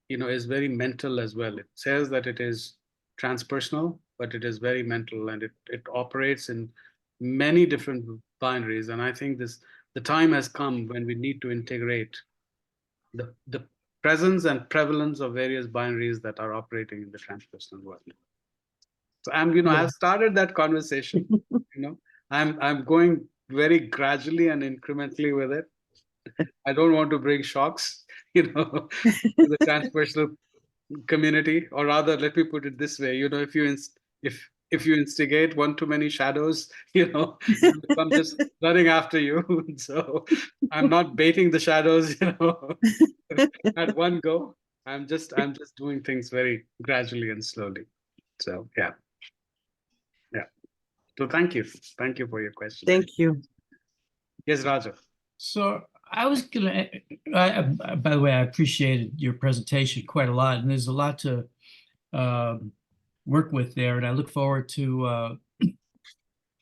very mental as well. It says that it is transpersonal, but it is very mental, and it operates in many different binaries. And I think the time has come when we need to integrate the presence and prevalence of various binaries that are operating in the transpersonal world. So I've started that conversation. You know, I'm going very gradually and incrementally with it. I don't want to bring shocks, to the transpersonal community, or rather, let me put it this way: if you instigate one too many shadows, they'll come just running after you. So I'm not baiting the shadows, at one go. I'm just doing things very gradually and slowly. So yeah, yeah. So thank you for your question. Thank you. Yes, Raja. So I was gonna, by the way, I appreciated your presentation quite a lot, and there's a lot to um, work with there, and I look forward to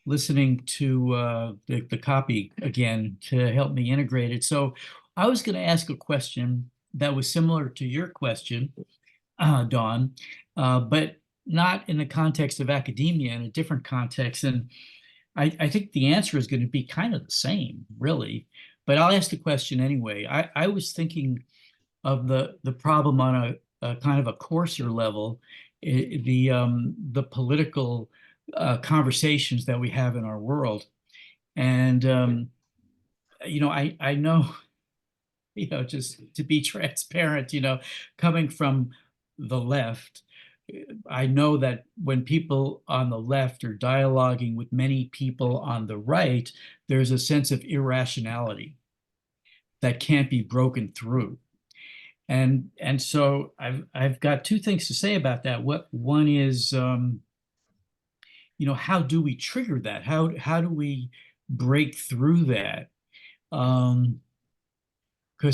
listening to the copy again to help me integrate it. So I was going to ask a question that was similar to your question, Dawn, but not in the context of academia, in a different context. And I think the answer is going to be kind of the same, really. But I'll ask the question anyway. I was thinking of the problem on a kind of a coarser level, the political conversations that we have in our world. And I know, just to be transparent, coming from the left, I know that when people on the left are dialoguing with many people on the right, there's a sense of irrationality that can't be broken through. And so I've got two things to say about that. One is, how do we trigger that? How do we break through that? Because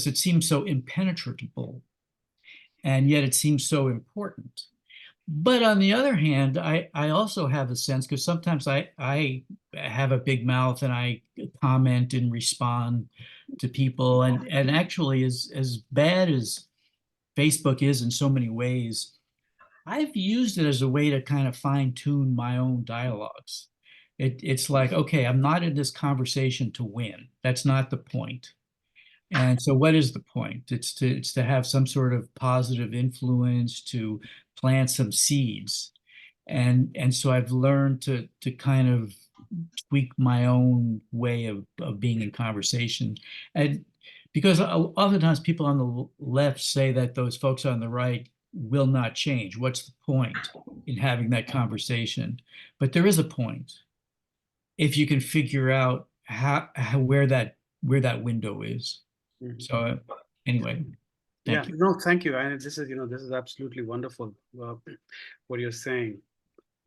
it seems so impenetrable, and yet it seems so important. But on the other hand, I also have a sense, because sometimes I have a big mouth and I comment and respond to people, and actually, as bad as Facebook is in so many ways, I've used it as a way to kind of fine tune my own dialogues. It's like, okay, I'm not in this conversation to win. That's not the point. And so what is the point? It's to have some sort of positive influence, to plant some seeds. And so I've learned to kind of tweak my own way of being in conversation. And because oftentimes people on the left say that those folks on the right will not change. What's the point in having that conversation? But there is a point if you can figure out how where that window is. Mhm. So anyway, Yeah, thank you. no, thank you. And this is absolutely wonderful, what you're saying.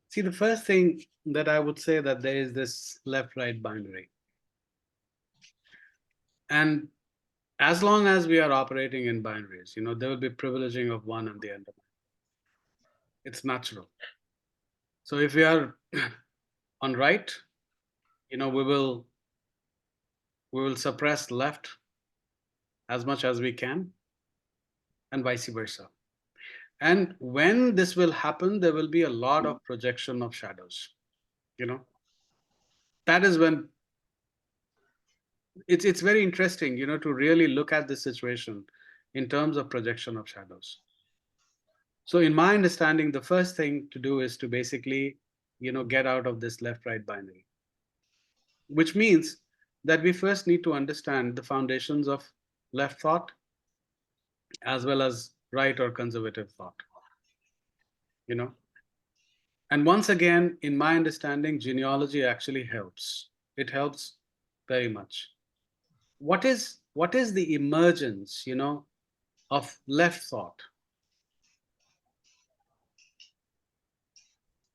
See, the first thing that I would say, that there is this left-right binary. And as long as we are operating in binaries, there will be privileging of one and the other. It's natural. So if we are on right, we will suppress left as much as we can, and vice versa. And when this will happen, there will be a lot of projection of shadows. That is when it's very interesting, to really look at this situation in terms of projection of shadows. So in my understanding, the first thing to do is to basically, get out of this left-right binary, which means that we first need to understand the foundations of left thought as well as right or conservative thought. And once again, in my understanding, genealogy actually helps. It helps very much. What is the emergence, of left thought?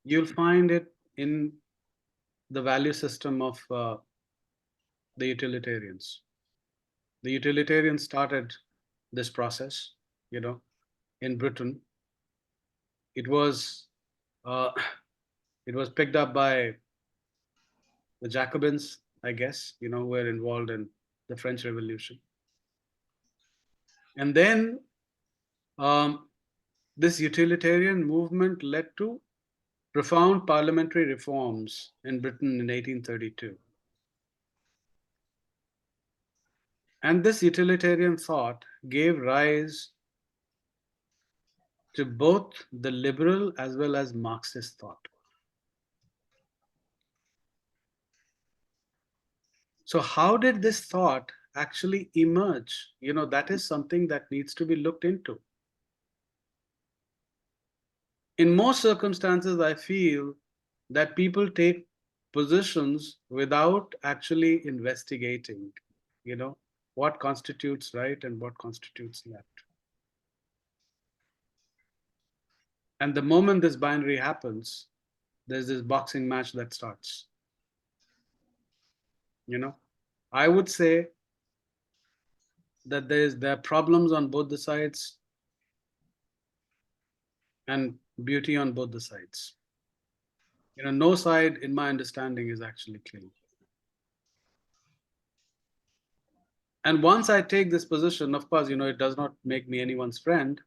You'll find it in the value system of the utilitarians. The utilitarians started this process, in Britain. It was uh, it was picked up by the Jacobins, I guess, who were involved in the French Revolution. And then this utilitarian movement led to profound parliamentary reforms in Britain in 1832. And this utilitarian thought gave rise to both the liberal as well as Marxist thought. So how did this thought actually emerge? That is something that needs to be looked into. In most circumstances, I feel that people take positions without actually investigating, what constitutes right and what constitutes left. And the moment this binary happens, there's this boxing match that starts. I would say that there are problems on both the sides and beauty on both the sides. No side, in my understanding, is actually clean. And once I take this position, of course, it does not make me anyone's friend.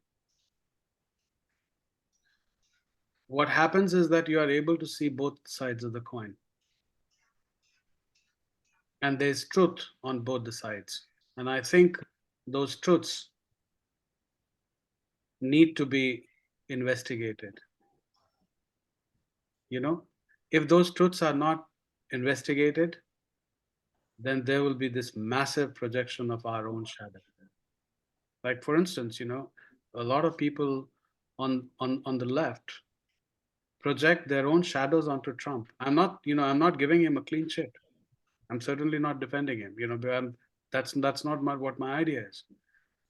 What happens is that you are able to see both sides of the coin. And there's truth on both the sides. And I think those truths need to be investigated. If those truths are not investigated, then there will be this massive projection of our own shadow. Like, for instance, a lot of people on the left project their own shadows onto Trump. I'm not giving him a clean chit. I'm certainly not defending him. That's not what my idea is.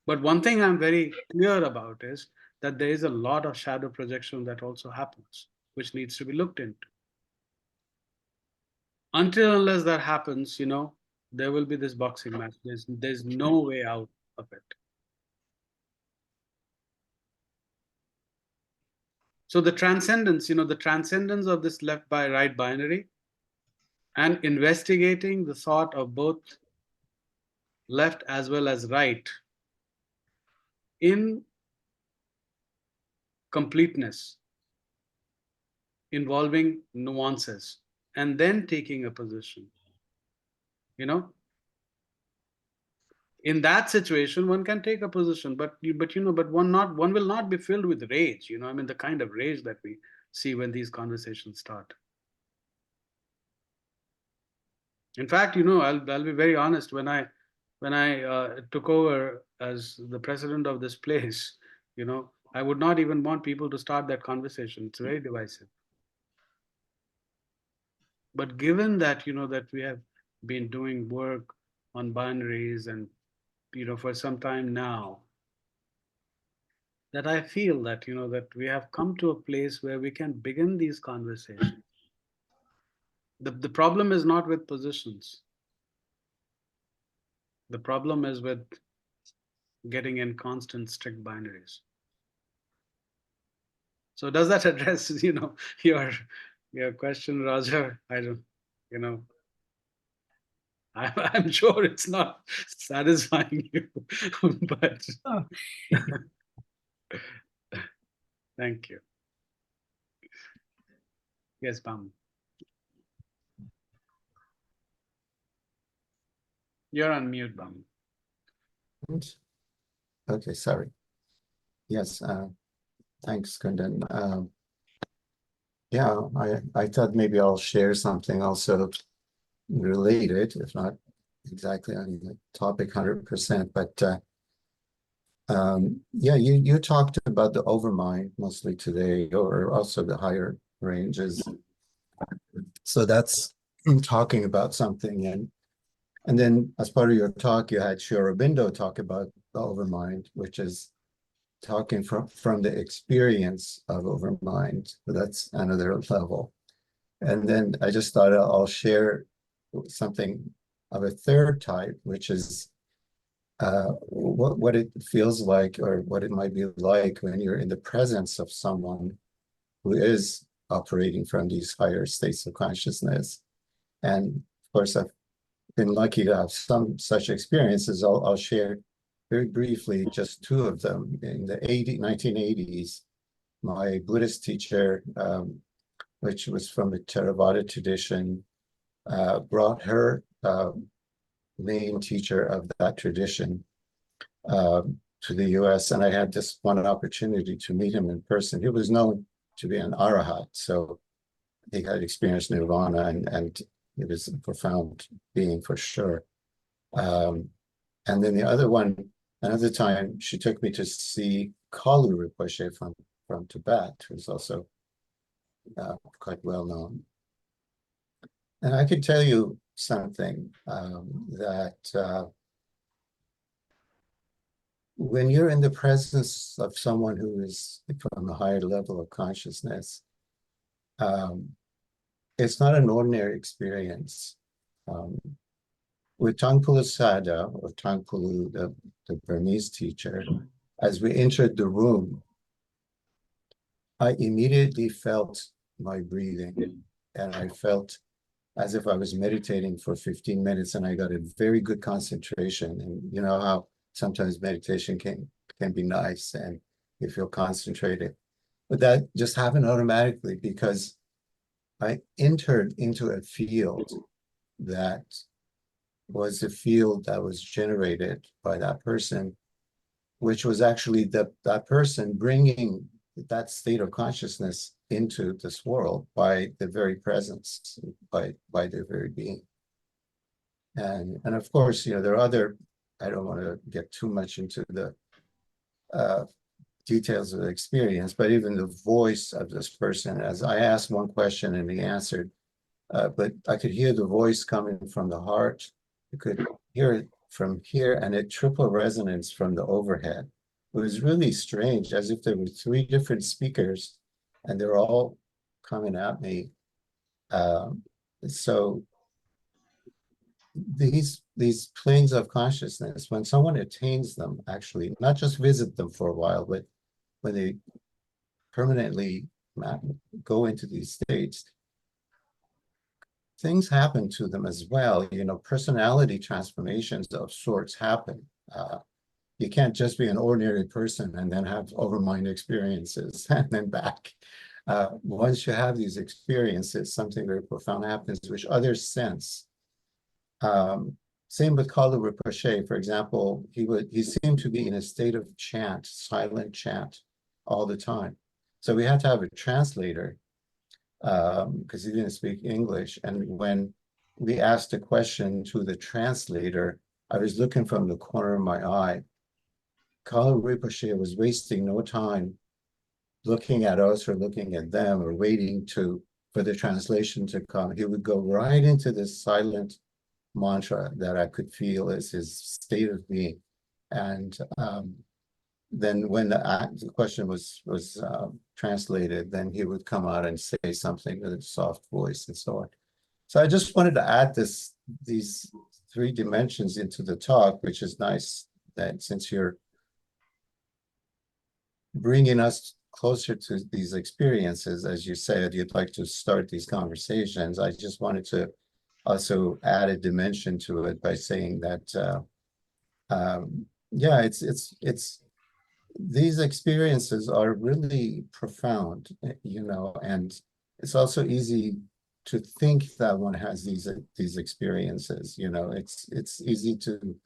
But one thing I'm very clear about is that there is a lot of shadow projection that also happens, which needs to be looked into. Until unless that happens, there will be this boxing match. There's no way out of it. So the transcendence of this left by right binary and investigating the thought of both left as well as right in completeness, involving nuances, and then taking a position. In that situation, one can take a position, but one will not be filled with rage. The kind of rage that we see when these conversations start. In fact, I'll be very honest. When I took over as the president of this place, I would not even want people to start that conversation. It's very divisive. But given that, that we have been doing work on binaries and, for some time now, that I feel that, that we have come to a place where we can begin these conversations. The problem is not with positions. The problem is with getting in constant strict binaries. So does that address, your Your question, Roger, I don't, you know, I'm sure it's not satisfying you, but Oh, thank you. Yes, Bam. You're on mute, Bam. Okay, sorry. Yes, thanks, Kundan. Yeah, I thought maybe I'll share something also related, if not exactly on the topic 100%, but yeah, you talked about the overmind mostly today, or also the higher ranges. So that's talking about something, and then as part of your talk, you had Sri Aurobindo talk about the overmind, which is talking from the experience of overmind. So that's another level. And then I just thought I'll share something of a third type, which is what it feels like, or what it might be like when you're in the presence of someone who is operating from these higher states of consciousness. And of course, I've been lucky to have some such experiences. I'll share very briefly just two of them. In the 1980s, my Buddhist teacher, which was from the Theravada tradition, brought her main teacher of that tradition to the US, and I had this one opportunity to meet him in person. He was known to be an arahat, so he had experienced nirvana, and he was a profound being for sure. And then the other one, another time, she took me to see Kalu Rinpoche from Tibet, who's also quite well known. And I could tell you something that when you're in the presence of someone who is from a higher level of consciousness, it's not an ordinary experience. With Tangpulu Sada, or Tangpulu, the Burmese teacher, as we entered the room, I immediately felt my breathing, and I felt as if I was meditating for 15 minutes, and I got a very good concentration. And you know how sometimes meditation can be nice and you feel concentrated, but that just happened automatically because I entered into a field that was a field that was generated by that person, which was actually that person bringing that state of consciousness into this world by the very presence, by their very being. And of course, you know, there are other, I don't want to get too much into the details of the experience, but even the voice of this person, as I asked one question and he answered, but I could hear the voice coming from the heart. You could hear it from here, and a triple resonance from the overhead. It was really strange, as if there were three different speakers, and they're all coming at me. So these planes of consciousness, when someone attains them, actually, not just visit them for a while, but when they permanently go into these states, things happen to them as well. You know, personality transformations of sorts happen. You can't just be an ordinary person and then have overmind experiences and then back. Once you have these experiences, something very profound happens, which others sense. Same with Kalu Rinpoche, for example, he seemed to be in a state of chant, silent chant, all the time. So we had to have a translator because he didn't speak English. And when we asked a question to the translator, I was looking from the corner of my eye. Kalu Rinpoche was wasting no time looking at us or looking at them or waiting for the translation to come. He would go right into this silent mantra that I could feel as his state of being. And then when the question was translated, then he would come out and say something with a soft voice and so on. So I just wanted to add these three dimensions into the talk, which is nice that since you're bringing us closer to these experiences, as you said, you'd like to start these conversations. I just wanted to also add a dimension to it by saying that, yeah, it's these experiences are really profound, you know, and it's also easy to think that one has these experiences, you know, it's easy to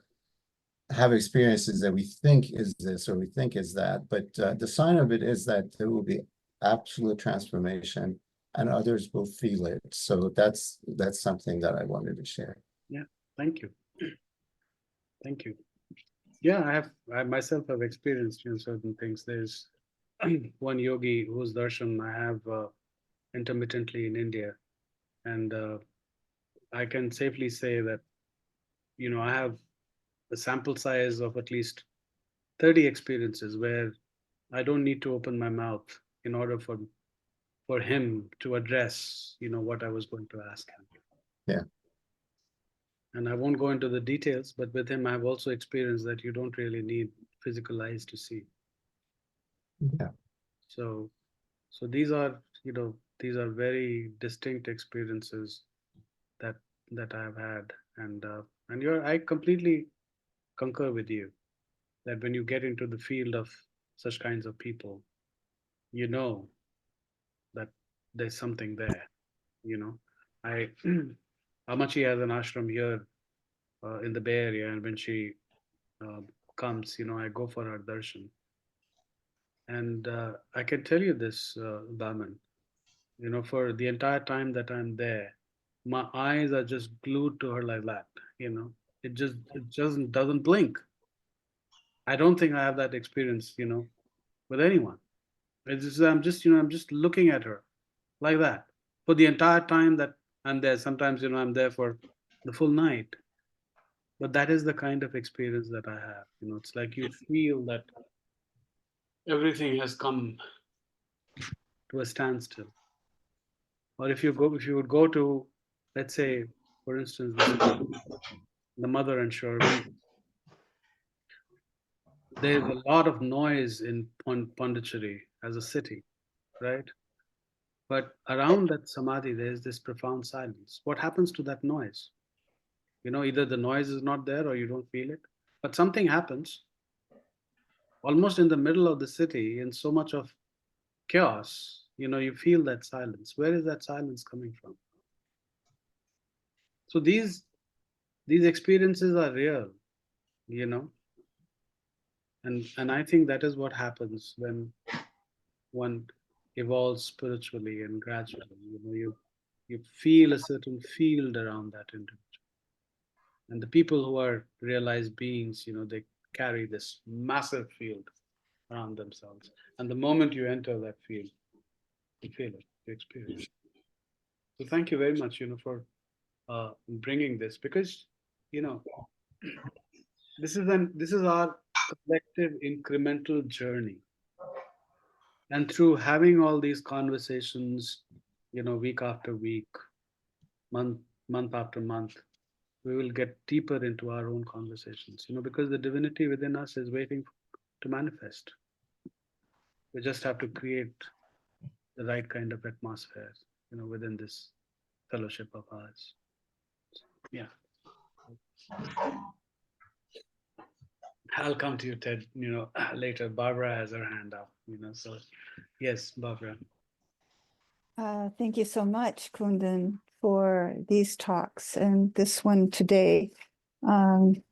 have experiences that we think is this or we think is that, but the sign of it is that there will be absolute transformation and others will feel it. So that's something that I wanted to share. Yeah, thank you. Thank you. Yeah, I myself have experienced certain things. There's one yogi whose darshan I have intermittently in India, and I can safely say that I have a sample size of at least 30 experiences where I don't need to open my mouth in order for him to address what I was going to ask him. Yeah. And I won't go into the details, but with him, I've also experienced that you don't really need physical eyes to see. Yeah. So these are, these are very distinct experiences that I've had, and I completely concur with you that when you get into the field of such kinds of people, you know that there's something there. I Amachi has an ashram here in the Bay Area, and when she comes, I go for her darshan. And I can tell you this, Baman, for the entire time that I'm there, my eyes are just glued to her like that. It just doesn't blink. I don't think I have that experience, with anyone. I'm just looking at her like that for the entire time that I'm there. Sometimes, I'm there for the full night. But that is the kind of experience that I have. It's like you feel that everything has come to a standstill. Or if you would go to, let's say, for instance, the Mother and Sri Aurobindo, there's a lot of noise in Pondicherry as a city, right? But around that samadhi, there's this profound silence. What happens to that noise? Either the noise is not there or you don't feel it, but something happens almost in the middle of the city in so much of chaos. You feel that silence. Where is that silence coming from? So these experiences are real, you know, and I think that is what happens when one evolves spiritually and gradually. You feel a certain field around that individual, and the people who are realized beings, they carry this massive field around themselves, and the moment you enter that field, you feel it, you experience it. So thank you very much, for bringing this, because you know this is our collective incremental journey, and through having all these conversations, week after week, month after month, we will get deeper into our own conversations, because the divinity within us is waiting to manifest. We just have to create the right kind of atmosphere, within this fellowship of ours. Yeah. I'll come to you, Ted, later. Barbara has her hand up, so yes, Barbara. Thank you so much, Kundan, for these talks and this one today. And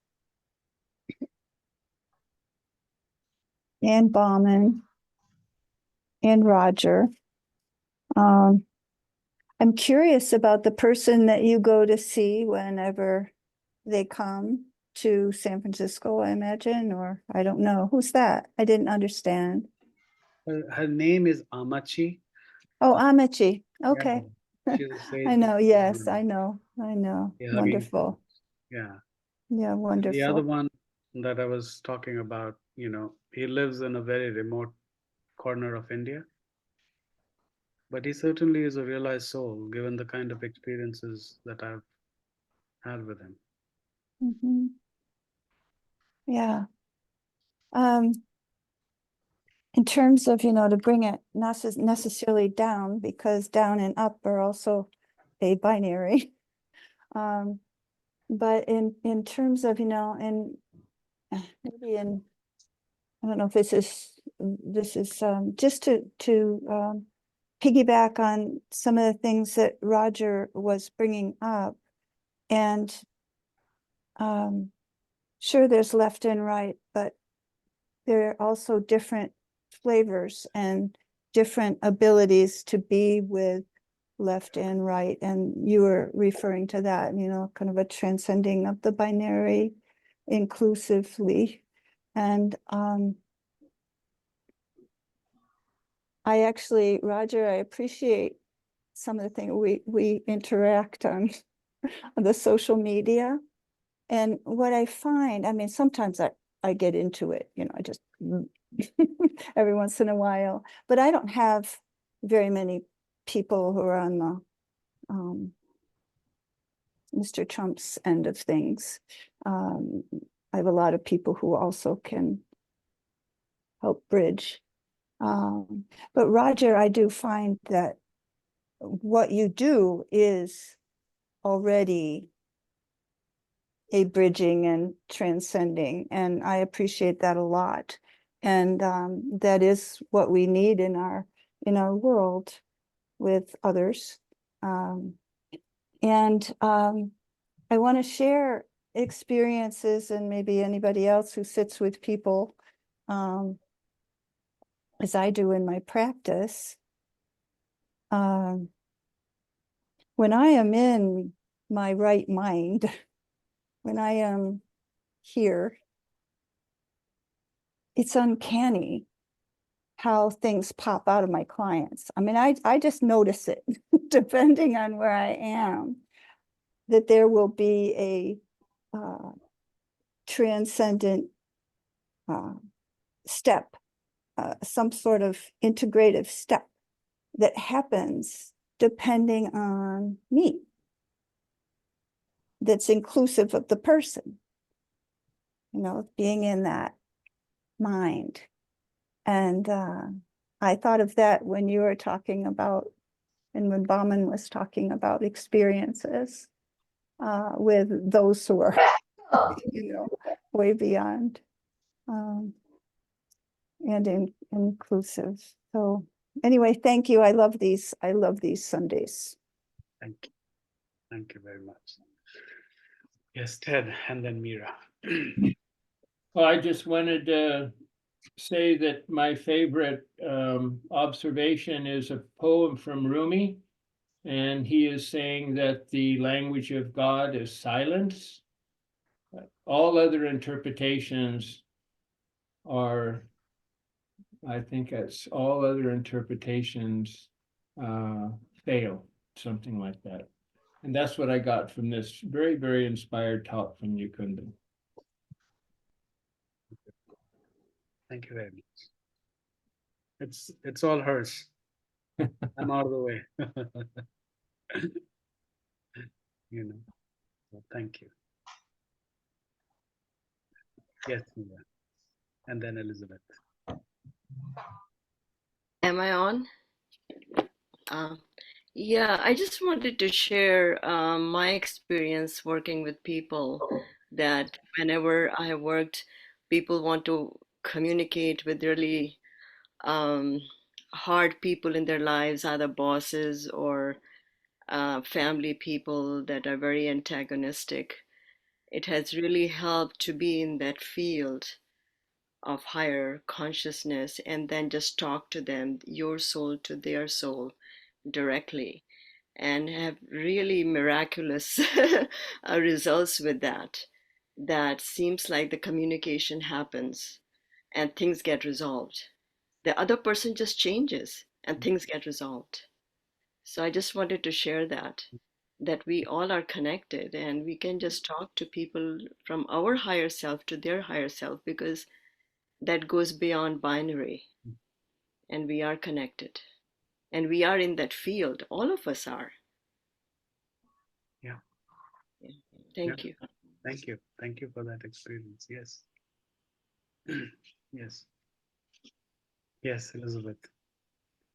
Bauman and Roger. I'm curious about the person that you go to see whenever they come to San Francisco, I imagine, or I don't know. Who's that? I didn't understand. Her name is Amachi. Oh, Amici. Okay. Yeah, she's a sage. I know. Yes, I know. Yeah, Wonderful. Yeah. Yeah, wonderful. The other one that I was talking about, he lives in a very remote corner of India, but he certainly is a realized soul, given the kind of experiences that I've had with him. Mm-hmm. Yeah. in terms of, to bring it not necessarily down, because down and up are also a binary. But in terms of, and maybe I don't know if this is just to piggyback on some of the things that Roger was bringing up. And sure, there's left and right, but there are also different flavors and different abilities to be with left and right. And you were referring to that, kind of a transcending of the binary inclusively. And I actually, Roger, I appreciate some of the things we interact on the social media. And what I find, I mean, sometimes I get into it, I just every once in a while, but I don't have very many people who are on the Mr. Trump's end of things. I have a lot of people who also can help bridge. But Roger, I do find that what you do is already a bridging and transcending, and I appreciate that a lot. And that is what we need in our world with others. And I want to share experiences, and maybe anybody else who sits with people, as I do in my practice. When I am in my right mind, when I am here, it's uncanny how things pop out of my clients. I mean, I just notice it, depending on where I am, that there will be a transcendent step, some sort of integrative step that happens depending on me, that's inclusive of the person, being in that mind. And I thought of that when you were talking about, and when Bauman was talking about experiences with those who are, way beyond and inclusive. So anyway, thank you. I love these Sundays. Thank you. Thank you very much. Yes, Ted, and then Mira. Well, I just wanted to say that my favorite observation is a poem from Rumi, and he is saying that the language of God is silence. All other interpretations are, I think that's all other interpretations fail, something like that. And that's what I got from this very, very inspired talk from you, Kundan. Thank you very much. It's all hers. I'm out of the way. So thank you. Yes, Mira. And then Elizabeth. Am I on? Yeah, I just wanted to share my experience working with people, that whenever I worked, people want to communicate with really hard people in their lives, either bosses or family people that are very antagonistic. It has really helped to be in that field of higher consciousness and then just talk to them, your soul to their soul, directly, and have really miraculous results with that. That seems like the communication happens and things get resolved. The other person just changes and things get resolved. So I just wanted to share that we all are connected and we can just talk to people from our higher self to their higher self, because that goes beyond binary, and we are connected. And we are in that field. All of us are. Yeah. Thank you. Thank you. Thank you for that experience. Yes. Yes. Yes, Elizabeth.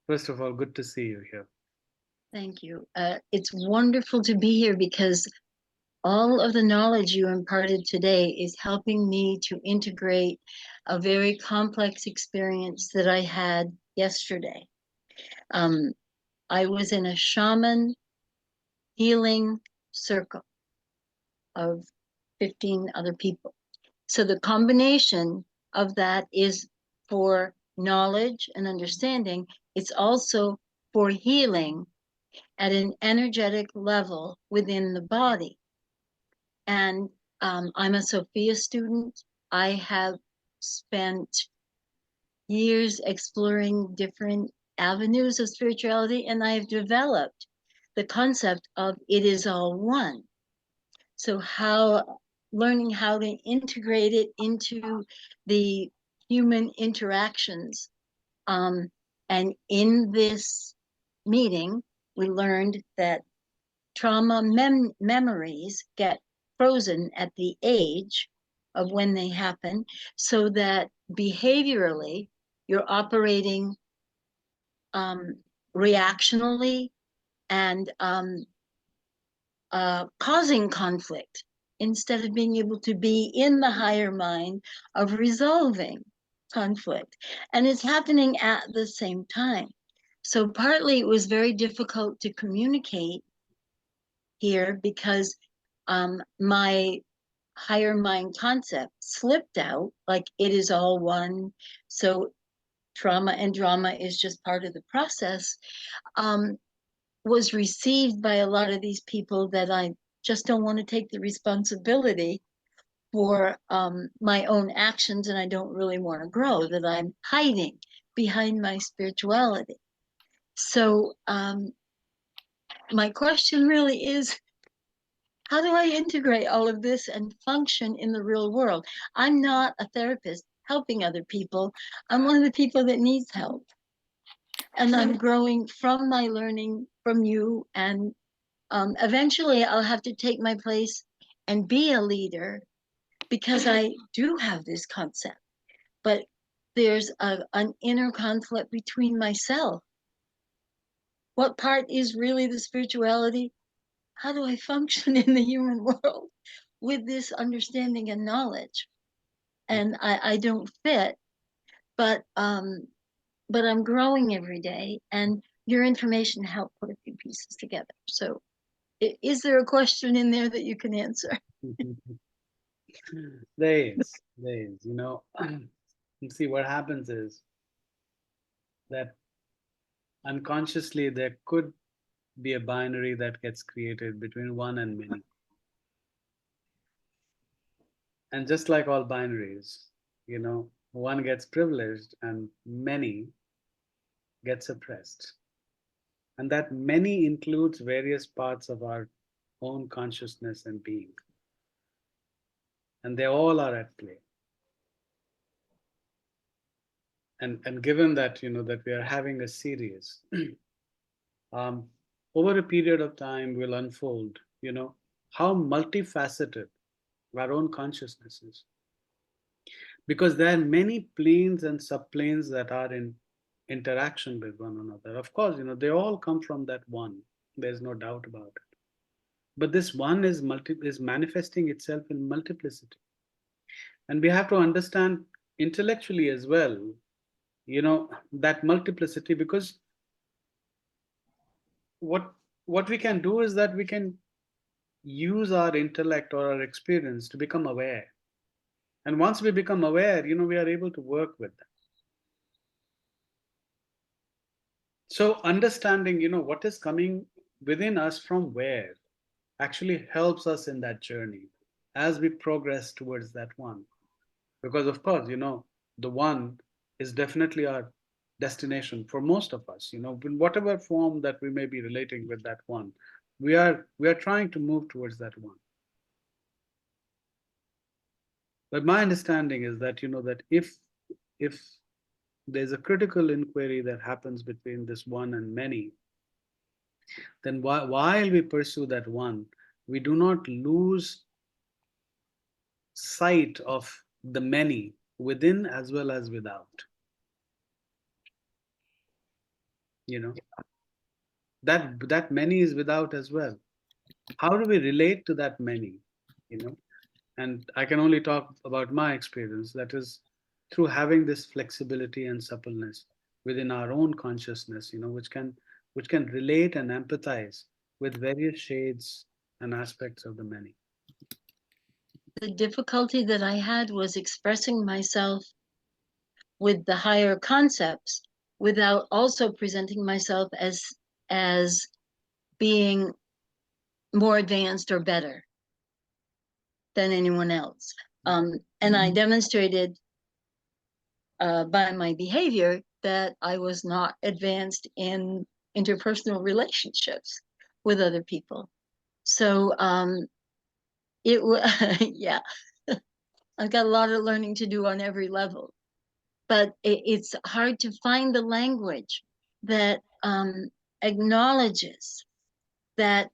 First of all, good to see you here. Thank you. It's wonderful to be here because all of the knowledge you imparted today is helping me to integrate a very complex experience that I had yesterday. I was in a shaman healing circle of 15 other people. So the combination of that is for knowledge and understanding. It's also for healing at an energetic level within the body. And I'm a Sophia student. I have spent years exploring different avenues of spirituality, and I've developed the concept of it is all one. So learning how to integrate it into the human interactions. And in this meeting, we learned that trauma memories get frozen at the age of when they happen, so that behaviorally you're operating reactionally and causing conflict instead of being able to be in the higher mind of resolving conflict. And it's happening at the same time. So partly it was very difficult to communicate here because my higher mind concept slipped out, like it is all one. So trauma and drama is just part of the process, was received by a lot of these people that I just don't want to take the responsibility for my own actions, and I don't really want to grow, that I'm hiding behind my spirituality. So my question really is, how do I integrate all of this and function in the real world? I'm not a therapist helping other people. I'm one of the people that needs help. And I'm growing from my learning from you. And eventually I'll have to take my place and be a leader because I do have this concept. But there's an inner conflict between myself. What part is really the spirituality? How do I function in the human world with this understanding and knowledge? And I don't fit, but I'm growing every day, and your information helped put a few pieces together. So is there a question in there that you can answer? There is. You know, you see what happens is that unconsciously there could be a binary that gets created between one and many. And just like all binaries, you know, one gets privileged and many get suppressed. And that many includes various parts of our own consciousness and being. And they all are at play. And given that, you know, that we are having a series, over a period of time will unfold, you know, how multifaceted our own consciousness is. Because there are many planes and subplanes that are in interaction with one another. Of course, you know, they all come from that one. There's no doubt about it. But this one is manifesting itself in multiplicity. And we have to understand intellectually as well, you know, that multiplicity, because what we can do is that we can use our intellect or our experience to become aware. And once we become aware, you know, we are able to work with them. So understanding, you know, what is coming within us from where actually helps us in that journey as we progress towards that one. Because of course, you know, the one is definitely our destination for most of us, you know, in whatever form that we may be relating with that one, we are trying to move towards that one. But my understanding is that, you know, that if there's a critical inquiry that happens between this one and many, then while we pursue that one, we do not lose sight of the many within as well as without. you know, that many is without as well. How do we relate to that many, you know? And I can only talk about my experience, that is through having this flexibility and suppleness within our own consciousness, you know, which can relate and empathize with various shades and aspects of the many. The difficulty that I had was expressing myself with the higher concepts without also presenting myself as being more advanced or better than anyone else. And I demonstrated by my behavior that I was not advanced in interpersonal relationships with other people. So yeah, I've got a lot of learning to do on every level, but it's hard to find the language that acknowledges that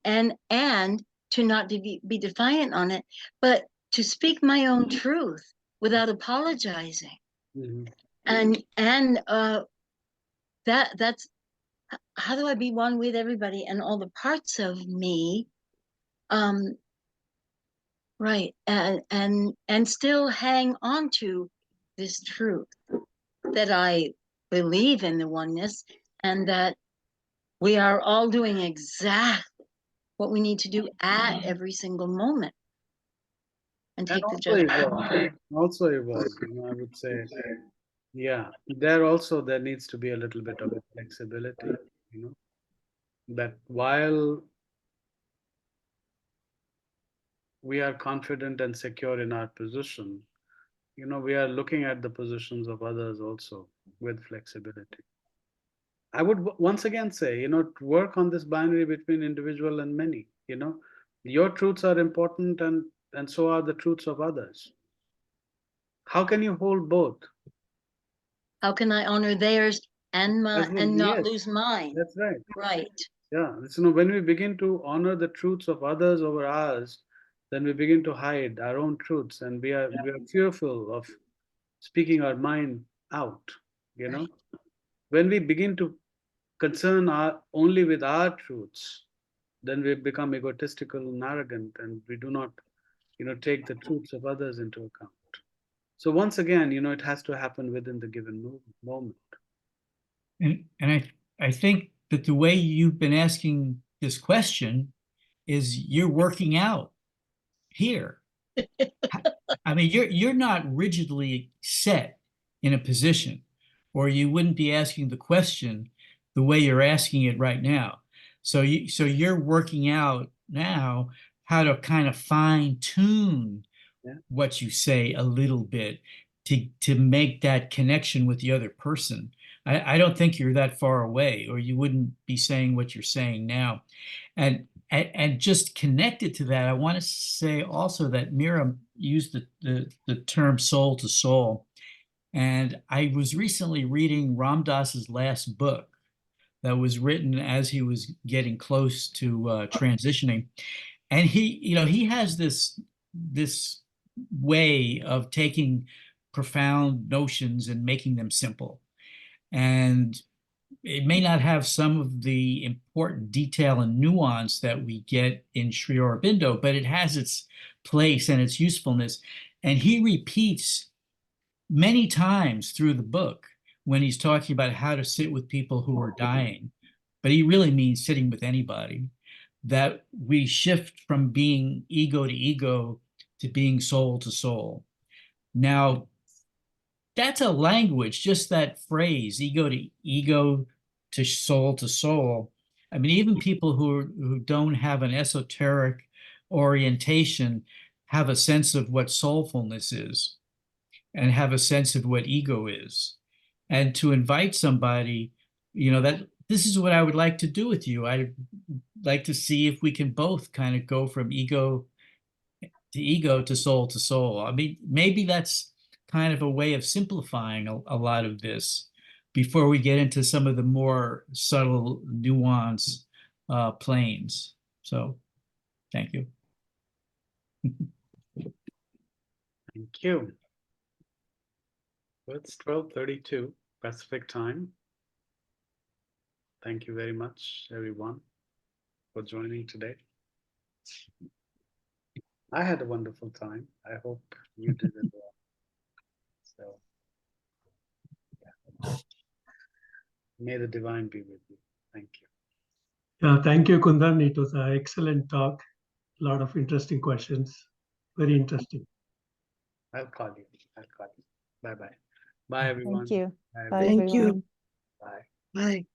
and to not be defiant on it, but to speak my own truth without apologizing. Mm-hmm. And that's how do I be one with everybody and all the parts of me, right, and still hang on to this truth that I believe in the oneness, and that we are all doing exactly what we need to do at every single moment, and take the judgment. Also evolve, you know, I would say, yeah, there needs to be a little bit of a flexibility, you know, that while we are confident and secure in our position, you know, we are looking at the positions of others also with flexibility. I would once again say, you know, work on this binary between individual and many, you know, your truths are important, and so are the truths of others. How can you hold both? How can I honor theirs and not Yes, lose mine? that's right. Right. Yeah, so, you know, when we begin to honor the truths of others over ours, then we begin to hide our own truths, and we are fearful of speaking our mind out, you know. When we begin to concern only with our truths, then we become egotistical and arrogant, and we do not, you know, take the truths of others into account. So once again, you know, it has to happen within the given moment. And I think that the way you've been asking this question is you're working out here. I mean, you're not rigidly set in a position, or you wouldn't be asking the question the way you're asking it right now. So you're working out now how to kind of fine tune what you say a little bit to make that connection with the other person. I don't think you're that far away, or you wouldn't be saying what you're saying now. And just connected to that, I want to say also that Mira used the term soul to soul. And I was recently reading Ram Dass's last book that was written as he was getting close to transitioning. And he has this way of taking profound notions and making them simple. And it may not have some of the important detail and nuance that we get in Sri Aurobindo, but it has its place and its usefulness. And he repeats many times through the book when he's talking about how to sit with people who are dying, but he really means sitting with anybody, that we shift from being ego to ego to being soul to soul. Now, that's a language, just that phrase, ego to soul to soul. I mean, even people who don't have an esoteric orientation have a sense of what soulfulness is and have a sense of what ego is. And to invite somebody, you know, that this is what I would like to do with you. I'd like to see if we can both kind of go from ego to soul to soul. I mean, maybe that's kind of a way of simplifying a lot of this before we get into some of the more subtle nuance planes. So thank you. Thank you. Well, it's 12:32 Pacific time. Thank you very much, everyone, for joining today. I had a wonderful time. I hope you did as well. So, yeah. May the divine be with you. Thank you. Yeah, thank you, Kundan. It was an excellent talk. A lot of interesting questions. Very interesting. I'll call you. I'll call you. Bye-bye. Bye, everyone. Thank you. Bye, Bye, everyone. Thank you. everyone. Bye. Bye.